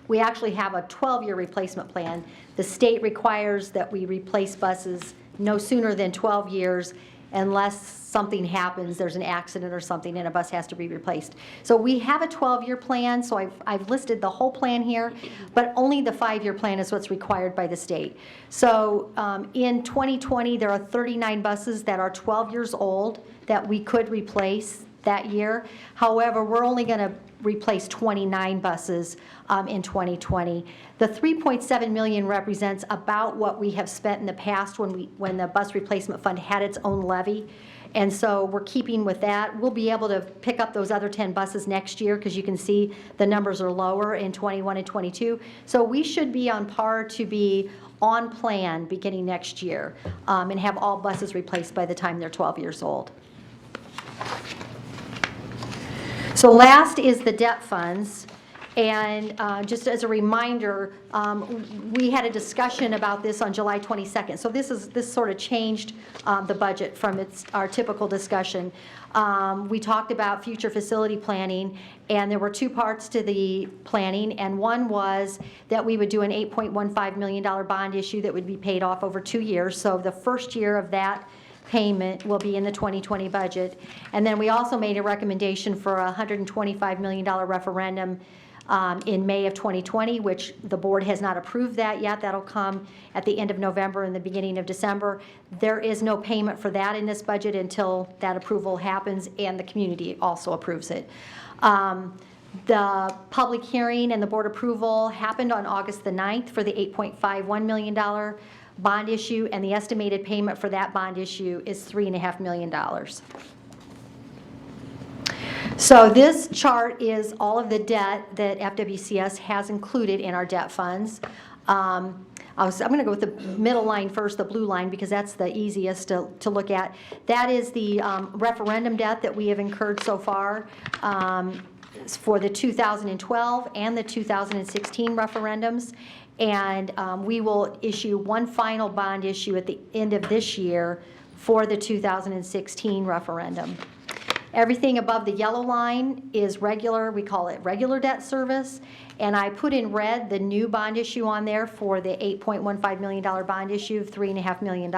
we actually have a 12-year replacement plan. The state requires that we replace buses no sooner than 12 years unless something happens, there's an accident or something, and a bus has to be replaced. So we have a 12-year plan, so I've listed the whole plan here, but only the 5-year plan is what's required by the state. So in 2020, there are 39 buses that are 12 years old that we could replace that year. However, we're only going to replace 29 buses in 2020. The $3.7 million represents about what we have spent in the past when the bus replacement fund had its own levy. And so we're keeping with that. We'll be able to pick up those other 10 buses next year because you can see the numbers are lower in 21 and 22. So we should be on par to be on plan beginning next year and have all buses replaced by the time they're 12 years old. So last is the debt funds. And just as a reminder, we had a discussion about this on July 22nd. So this sort of changed the budget from our typical discussion. We talked about future facility planning, and there were two parts to the planning. And one was that we would do an $8.15 million bond issue that would be paid off over 2 years. So the first year of that payment will be in the 2020 budget. And then we also made a recommendation for a $125 million referendum in May of 2020, which the board has not approved that yet. That'll come at the end of November and the beginning of December. There is no payment for that in this budget until that approval happens and the community also approves it. The public hearing and the board approval happened on August the 9th for the $8.51 million bond issue, and the estimated payment for that bond issue is $3.5 million. So this chart is all of the debt that FWCS has included in our debt funds. I'm going to go with the middle line first, the blue line, because that's the easiest to look at. That is the referendum debt that we have incurred so far for the 2012 and the 2016 referendums. And we will issue one final bond issue at the end of this year for the 2016 referendum. Everything above the yellow line is regular, we call it regular debt service. And I put in red the new bond issue on there for the $8.15 million bond issue of $3.5 million.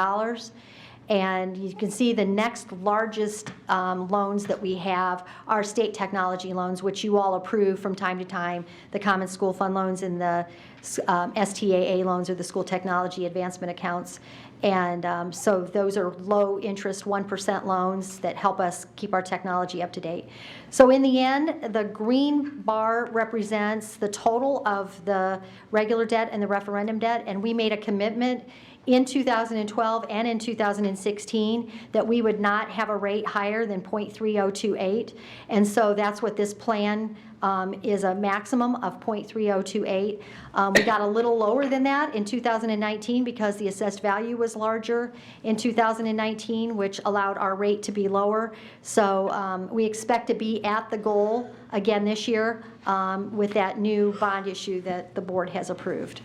And you can see the next largest loans that we have are state technology loans, which you all approve from time to time, the Common School Fund loans and the STAA loans, or the School Technology Advancement Accounts. And so those are low interest 1% loans that help us keep our technology up to date. So in the end, the green bar represents the total of the regular debt and the referendum debt, and we made a commitment in 2012 and in 2016 that we would not have a rate higher than 0.3028. And so that's what this plan is, a maximum of 0.3028. We got a little lower than that in 2019 because the assessed value was larger in 2019, which allowed our rate to be lower. So we expect to be at the goal again this year with that new bond issue that the board has approved.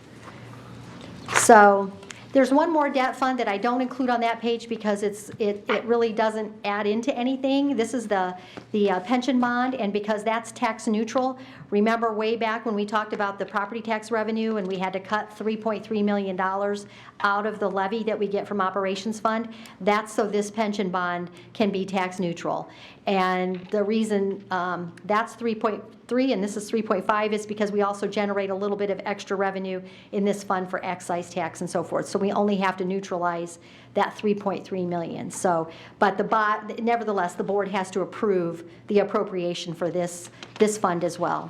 So there's one more debt fund that I don't include on that page because it really doesn't add into anything. This is the pension bond, and because that's tax neutral, remember way back when we talked about the property tax revenue and we had to cut $3.3 million out of the levy that we get from operations fund? That's so this pension bond can be tax neutral. And the reason that's 3.3 and this is 3.5 is because we also generate a little bit of extra revenue in this fund for excise tax and so forth. So we only have to neutralize that 3.3 million. So, but nevertheless, the board has to approve the appropriation for this fund as well.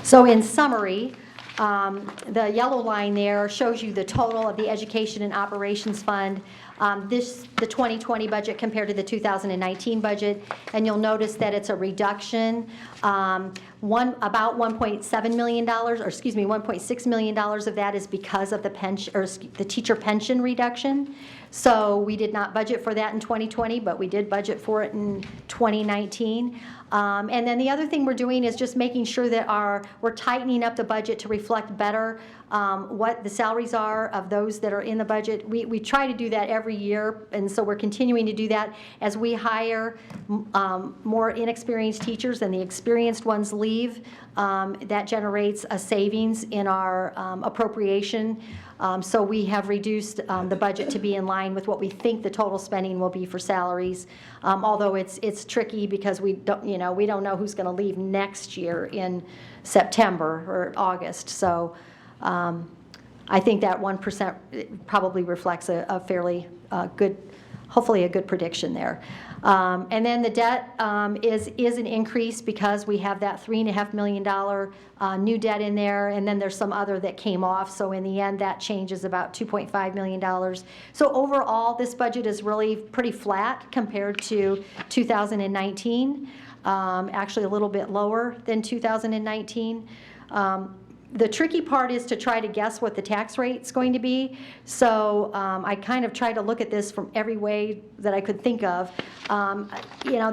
So in summary, the yellow line there shows you the total of the Education and Operations Fund, the 2020 budget compared to the 2019 budget, and you'll notice that it's a reduction. About $1.7 million, or excuse me, $1.6 million of that is because of the pension, or the teacher pension reduction. So we did not budget for that in 2020, but we did budget for it in 2019. And then the other thing we're doing is just making sure that we're tightening up the budget to reflect better what the salaries are of those that are in the budget. We try to do that every year, and so we're continuing to do that as we hire more inexperienced teachers and the experienced ones leave. That generates a savings in our appropriation. So we have reduced the budget to be in line with what we think the total spending will be for salaries. Although it's tricky because we don't know who's going to leave next year in September or August. So I think that 1% probably reflects a fairly good hopefully a good prediction there. And then the debt is an increase because we have that $3.5 million new debt in there, and then there's some other that came off. So in the end, that change is about $2.5 million. So overall, this budget is really pretty flat compared to 2019, actually a little bit lower than 2019. The tricky part is to try to guess what the tax rate's going to be. So I kind of tried to look at this from every way that I could think of. You know,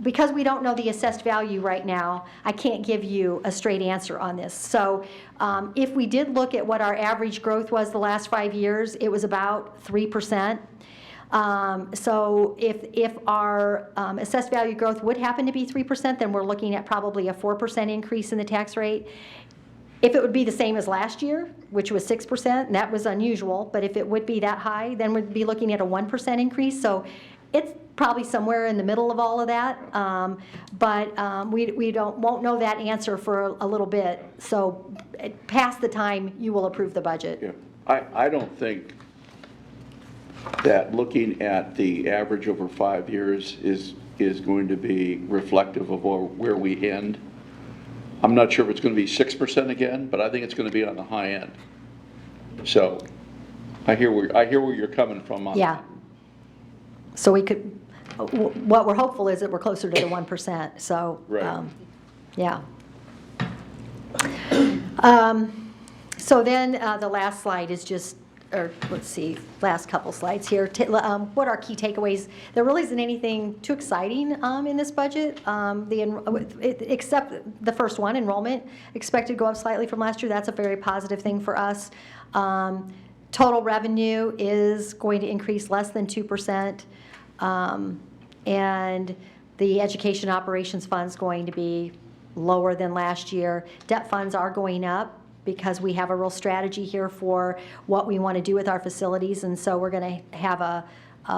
because we don't know the assessed value right now, I can't give you a straight answer on this. So if we did look at what our average growth was the last 5 years, it was about 3%. So if our assessed value growth would happen to be 3%, then we're looking at probably a 4% increase in the tax rate. If it would be the same as last year, which was 6%, and that was unusual, but if it would be that high, then we'd be looking at a 1% increase. So it's probably somewhere in the middle of all of that. We won't know that answer for a little bit. So past the time you will approve the budget. Yeah. I don't think that looking at the average over 5 years is going to be reflective of where we end. I'm not sure if it's going to be 6% again, but I think it's going to be on the high end. So I hear where you're coming from on Yeah. that. So we could, what we're hopeful is that we're closer to the 1%. So, Right. yeah. So then the last slide is just, or let's see, last couple slides here. What are key takeaways? There really isn't anything too exciting in this budget, except the first one, enrollment, expected to go up slightly from last year. That's a very positive thing for us. Total revenue is going to increase less than 2%. And the education operations fund's going to be lower than last year. Debt funds are going up because we have a real strategy here for what we want to do with our facilities, and so we're going to have a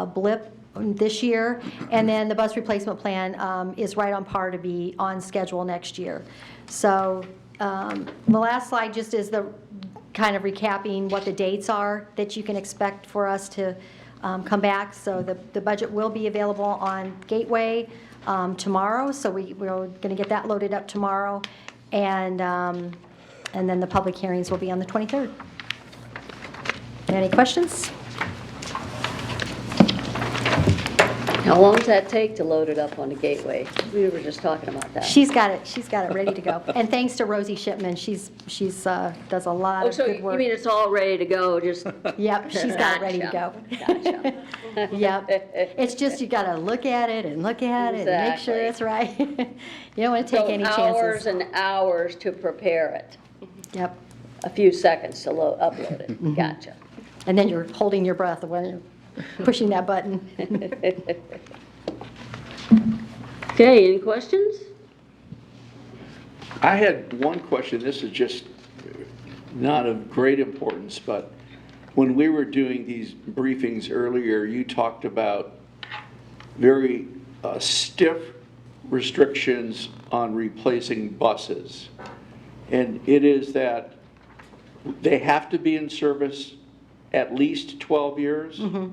blip this year. And then the bus replacement plan is right on par to be on schedule next year. So the last slide just is the kind of recapping what the dates are that you can expect for us to come back. So the budget will be available on Gateway tomorrow, so we're going to get that loaded up tomorrow. And then the public hearings will be on the 23rd. Any questions? How long does that take to load it up on the Gateway? We were just talking about that. She's got it ready to go. And thanks to Rosie Shipman, she's does a lot of good work. You mean it's all ready to go, just... Yep, she's got it ready to go. Gotcha. Yep. It's just you got to look at it and look at it and make sure it's right. You don't want to take any chances. Hours and hours to prepare it. Yep. A few seconds to upload it. Gotcha. And then you're holding your breath when you're pushing that button. Okay, any questions? I had one question. This is just not of great importance, but when we were doing these briefings earlier, you talked about very stiff restrictions on replacing buses. And it is that they have to be in service at least 12 years? Mm-hmm.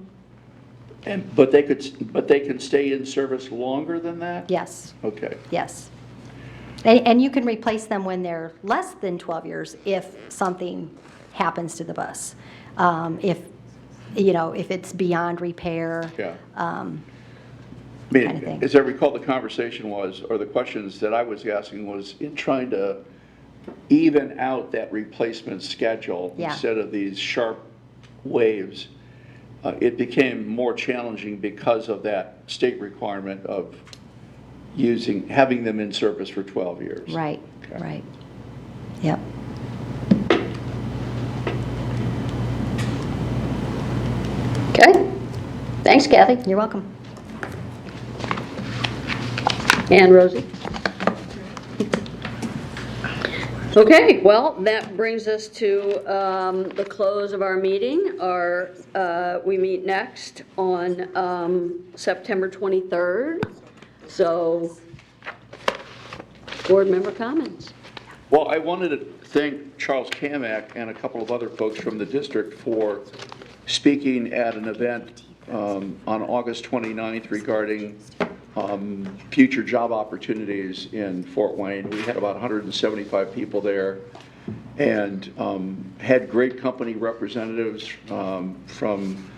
But they can stay in service longer than that? Yes. Okay. Yes. And you can replace them when they're less than 12 years if something happens to the bus. If it's beyond repair. Yeah. I mean, kind of thing. As I recall, the conversation was, or the questions that I was asking was in trying to even out that replacement schedule instead of these sharp waves. It became more challenging because of that state requirement of having them in service for 12 years. Right, right. Yep. Okay. Thanks, Kathy. You're welcome. And Rosie. Okay, well, that brings us to the close of our meeting. We meet next on September 23rd. So, board member comments. Well, I wanted to thank Charles Kamak and a couple of other folks from the district for speaking at an event on August 29th regarding future job opportunities in Fort Wayne. We had about 175 people there and had great company representatives from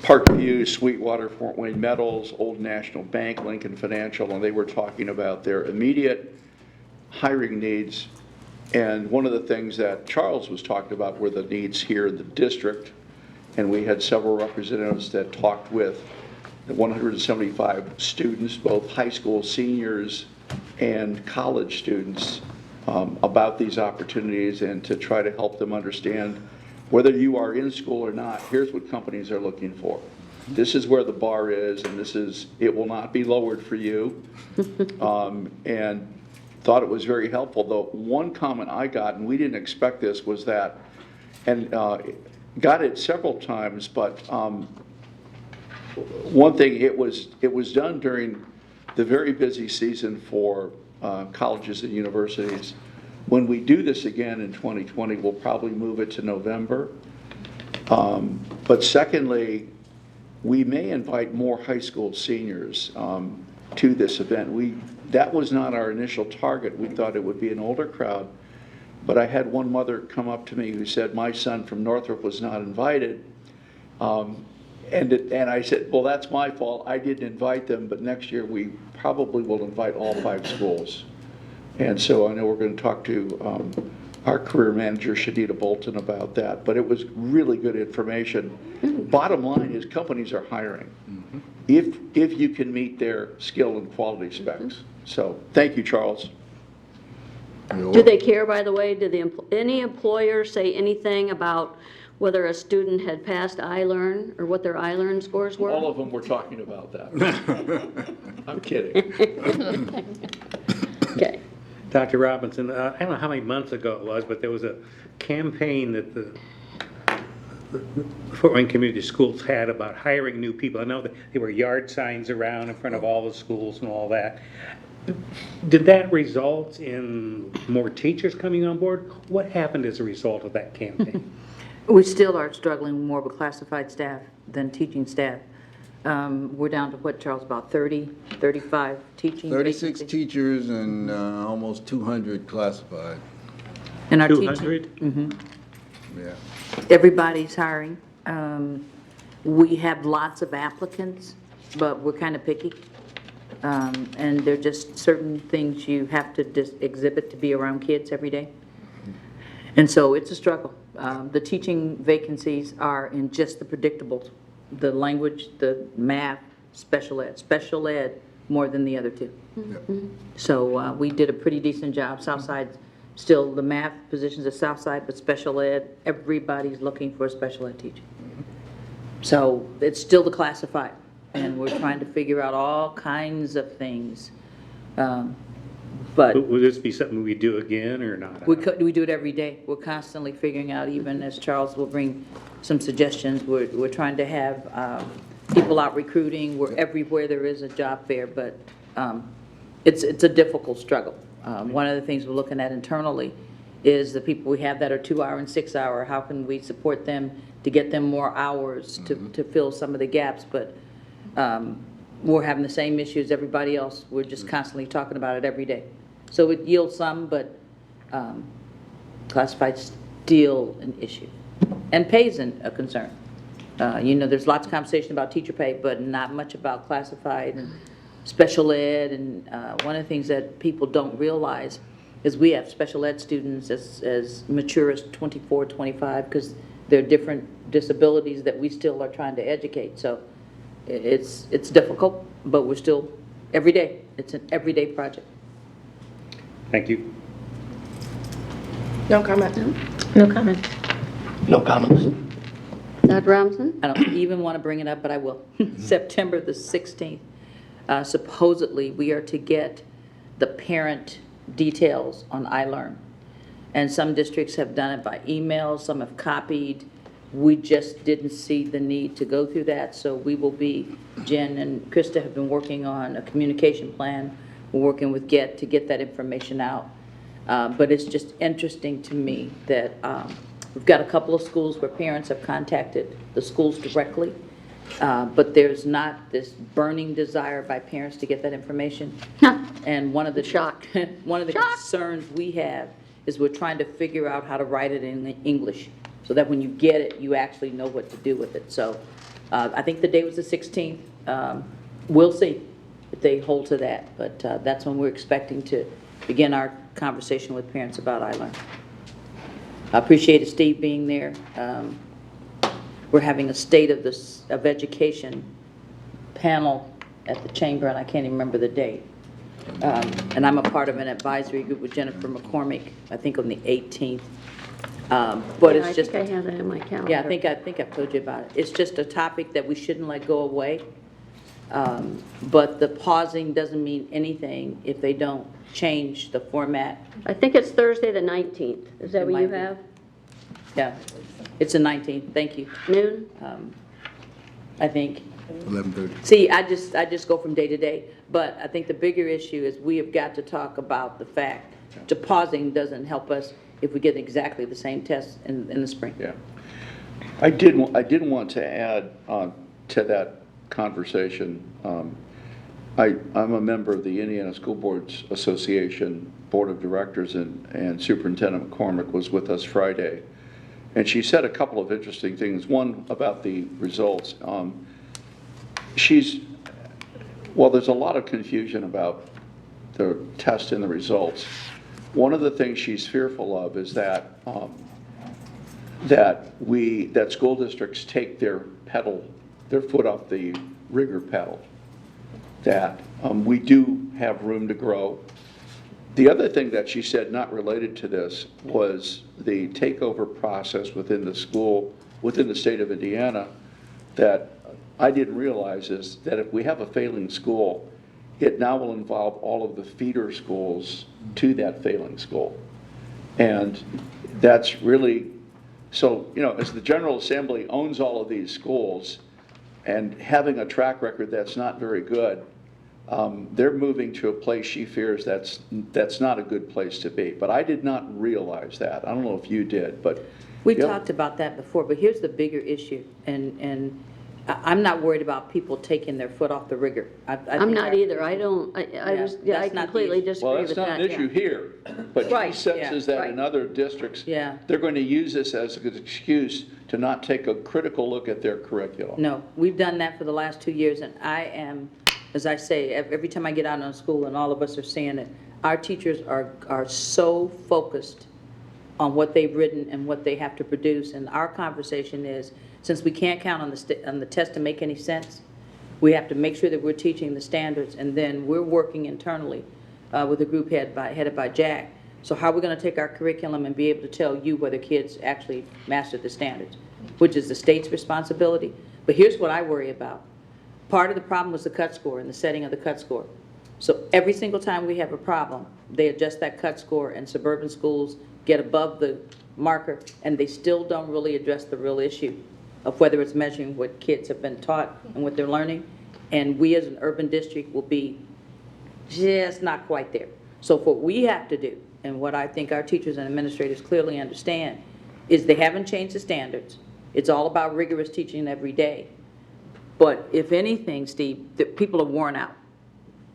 Parkview, Sweetwater, Fort Wayne Metals, Old National Bank, Lincoln Financial, and they were talking about their immediate hiring needs. And one of the things that Charles was talking about were the needs here in the district. And we had several representatives that talked with the 175 students, both high school seniors and college students, about these opportunities and to try to help them understand whether you are in school or not, here's what companies are looking for. This is where the bar is, and it will not be lowered for you. And thought it was very helpful, though one comment I got, and we didn't expect this, was that, and got it several times, but one thing, it was done during the very busy season for colleges and universities. When we do this again in 2020, we'll probably move it to November. But secondly, we may invite more high school seniors to this event. That was not our initial target. We thought it would be an older crowd. But I had one mother come up to me who said, my son from Northrop was not invited. And I said, well, that's my fault. I didn't invite them, but next year we probably will invite all 5 schools. And so I know we're going to talk to our career manager, Shadida Bolton, about that. But it was really good information. Bottom line is companies are hiring if you can meet their skill and quality specs. So thank you, Charles. Do they care, by the way? Did any employer say anything about whether a student had passed iLearn or what their iLearn scores were? All of them were talking about that. I'm kidding. Okay. Dr. Robinson, I don't know how many months ago it was, but there was a campaign that the Fort Wayne Community Schools had about hiring new people. I know that there were yard signs around in front of all the schools and all that. Did that result in more teachers coming on board? What happened as a result of that campaign? We still are struggling more with classified staff than teaching staff. We're down to what, Charles, about 30, 35 teaching 36 vacancies? teachers and almost 200 classified. And our 200? teaching, Yeah. everybody's hiring. We have lots of applicants, but we're kind of picky. And there are just certain things you have to exhibit to be around kids every day. And so it's a struggle. The teaching vacancies are in just the predictables, the language, the math, special ed more than the other two. So we did a pretty decent job. Southside, still the math positions at Southside, but special ed, everybody's looking for a special ed teacher. So it's still the classified, and we're trying to figure out all kinds of things. But Would this be something we do again or not? we do it every day. We're constantly figuring out, even as Charles will bring some suggestions, we're trying to have people out recruiting. We're everywhere there is a job fair, but it's a difficult struggle. One of the things we're looking at internally is the people we have that are 2-hour and 6-hour. How can we support them to get them more hours to fill some of the gaps? But we're having the same issue as everybody else. We're just constantly talking about it every day. So it yields some, but classified still an issue. And pay isn't a concern. There's lots of conversation about teacher pay, but not much about classified and special ed. And one of the things that people don't realize is we have special ed students as mature as 24, 25, because they're different disabilities that we still are trying to educate. So it's difficult, but we're still, every day, it's an everyday project. Thank you. No comment. No comment. No comments. Dr. Robinson? I don't even want to bring it up, but I will. September the 16th, supposedly we are to get the parent details on iLearn. And some districts have done it by email, some have copied. We just didn't see the need to go through that, so we will be, Jen and Krista have been working on a communication plan. We're working with GET to get that information out. But it's just interesting to me that we've got a couple of schools where parents have contacted the schools directly But there's not this burning desire by parents to get that information. And one of the one of the concerns we have is we're trying to figure out how to write it in English so that when you get it, you actually know what to do with it. So I think the day was the 16th. We'll see if they hold to that, but that's when we're expecting to begin our conversation with parents about iLearn. I appreciate Steve being there. We're having a state of education panel at the chamber, and I can't even remember the date. And I'm a part of an advisory group with Jennifer McCormick, I think on the 18th. But it's just, I think I have that in my calendar. yeah, I think I've told you about it. It's just a topic that we shouldn't let go away. But the pausing doesn't mean anything if they don't change the format. I think it's Thursday, the 19th. Is that It what you might be. have? Yeah, it's the 19th, thank you. Noon? I think. 11:30. See, I just go from day to day, but I think the bigger issue is we have got to talk about the fact the pausing doesn't help us if we get exactly the same test in the spring. Yeah. I did want to add to that conversation. I'm a member of the Indiana School Boards Association Board of Directors, and Superintendent McCormick was with us Friday. And she said a couple of interesting things. One about the results. Well, there's a lot of confusion about the test and the results. One of the things she's fearful of is that that school districts take their foot off the rigor pedal. That we do have room to grow. The other thing that she said, not related to this, was the takeover process within the school, within the state of Indiana, that I didn't realize is that if we have a failing school, it now will involve all of the feeder schools to that failing school. And that's really, so, as the General Assembly owns all of these schools and having a track record that's not very good, they're moving to a place she fears that's not a good place to be. But I did not realize that. I don't know if you did, but. We talked about that before, but here's the bigger issue, and I'm not worried about people taking their foot off the rigor. I'm not either. I completely disagree Well, that's with not that. an issue here, but she Right, senses yeah, that right. in other districts, Yeah. they're going to use this as an excuse to not take a critical look at their curriculum. No, we've done that for the last 2 years, and I am, as I say, every time I get out on school, and all of us are saying it, our teachers are so focused on what they've written and what they have to produce, and our conversation is, since we can't count on the test to make any sense, we have to make sure that we're teaching the standards, and then we're working internally with a group headed by Jack. So how are we going to take our curriculum and be able to tell you whether kids actually mastered the standards, which is the state's responsibility. But here's what I worry about. Part of the problem was the cut score and the setting of the cut score. So every single time we have a problem, they adjust that cut score, and suburban schools get above the marker, and they still don't really address the real issue of whether it's measuring what kids have been taught and what they're learning. And we as an urban district will be just not quite there. So what we have to do, and what I think our teachers and administrators clearly understand, is they haven't changed the standards. It's all about rigorous teaching every day. But if anything, Steve, the people are worn out.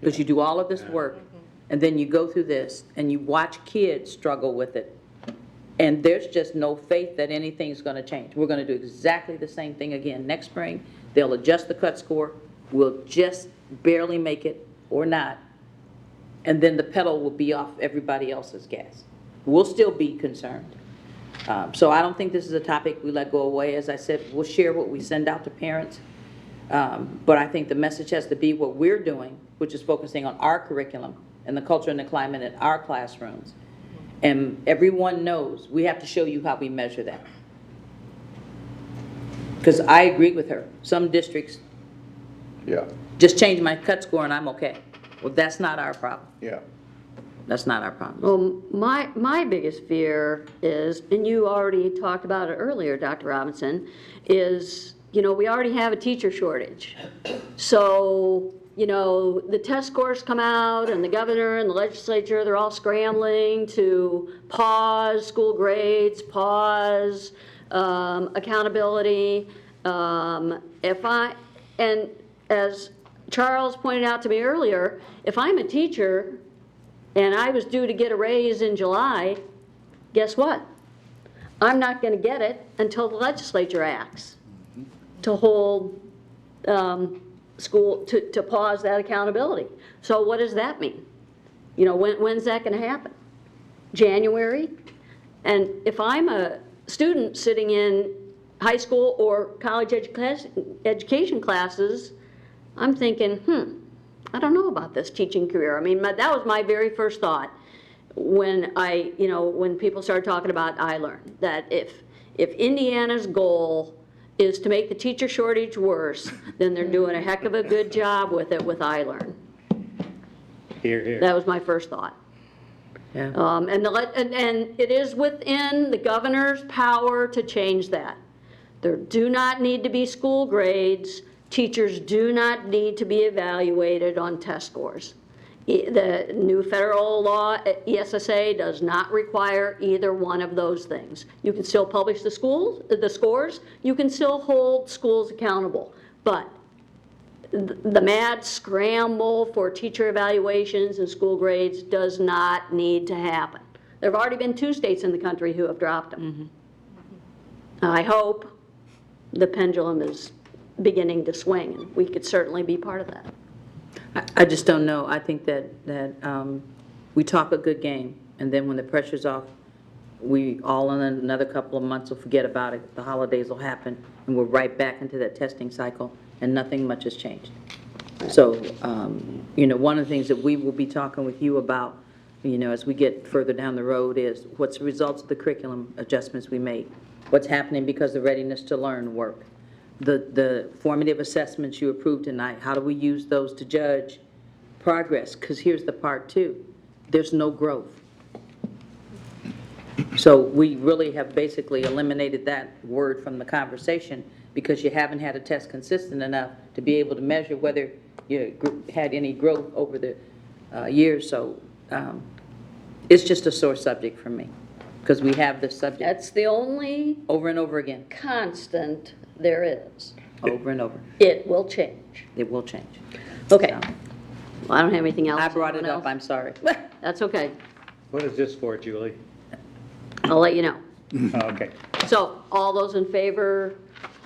Because you do all of this work, and then you go through this, and you watch kids struggle with it. And there's just no faith that anything's going to change. We're going to do exactly the same thing again next spring. They'll adjust the cut score. We'll just barely make it or not. And then the pedal will be off everybody else's gas. We'll still be concerned. So I don't think this is a topic we let go away. As I said, we'll share what we send out to parents. But I think the message has to be what we're doing, which is focusing on our curriculum and the culture and the climate in our classrooms. And everyone knows we have to show you how we measure that. Because I agree with her. Some districts just change my cut score and I'm okay. Well, that's not our problem. Yeah. That's not our problem. Well, my biggest fear is, and you already talked about it earlier, Dr. Robinson, is, we already have a teacher shortage. So, the test scores come out, and the governor and the legislature, they're all scrambling to pause school grades, pause accountability. And as Charles pointed out to me earlier, if I'm a teacher and I was due to get a raise in July, guess what? I'm not going to get it until the legislature acts to hold school, to pause that accountability. So what does that mean? You know, when's that going to happen? January? And if I'm a student sitting in high school or college education classes, I'm thinking, I don't know about this teaching career. I mean, that was my very first thought when when people started talking about iLearn, that if Indiana's goal is to make the teacher shortage worse, then they're doing a heck of a good job with it with iLearn. Here, here. That was my first thought. Yeah. And it is within the governor's power to change that. There do not need to be school grades. Teachers do not need to be evaluated on test scores. The new federal law, ESSA, does not require either one of those things. You can still publish the scores, you can still hold schools accountable, but the mad scramble for teacher evaluations and school grades does not need to happen. There have already been 2 states in the country who have dropped them. I hope the pendulum is beginning to swing, and we could certainly be part of that. I just don't know. I think that we talk a good game, and then when the pressure's off, we all in another couple of months will forget about it. The holidays will happen, and we're right back into that testing cycle, and nothing much has changed. So, one of the things that we will be talking with you about, as we get further down the road is what's the results of the curriculum adjustments we made, what's happening because of readiness to learn work. The formative assessments you approved tonight, how do we use those to judge progress? Because here's the part too, there's no growth. So we really have basically eliminated that word from the conversation because you haven't had a test consistent enough to be able to measure whether you had any growth over the years. So it's just a sore subject for me because we have this subject. That's the only over and over again. Constant there is. Over and over. It will change. It will change. Okay. So, Well, I don't have anything else. I brought it Anyone up, else? I'm sorry. That's okay. What is this for, Julie? I'll let you know. Oh, okay. So, all those in favor,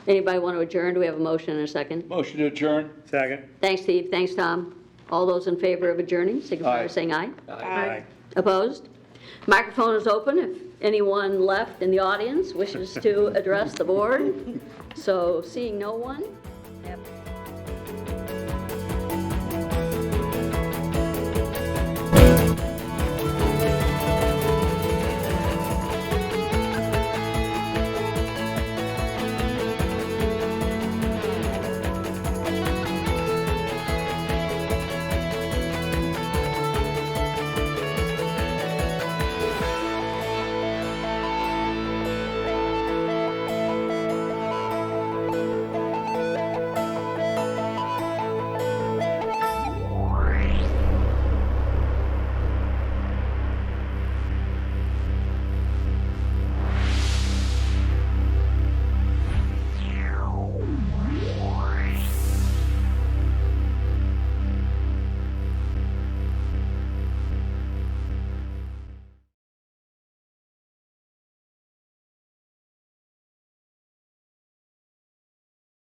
anybody want to adjourn? Do we have a motion and a second? Motion to adjourn. Second. Thanks, Steve. Thanks, Tom. All those in favor of adjourning, signify by Aye. saying aye. Aye. Opposed? Microphone is open if anyone left in the audience wishes to address the board. So, seeing no one,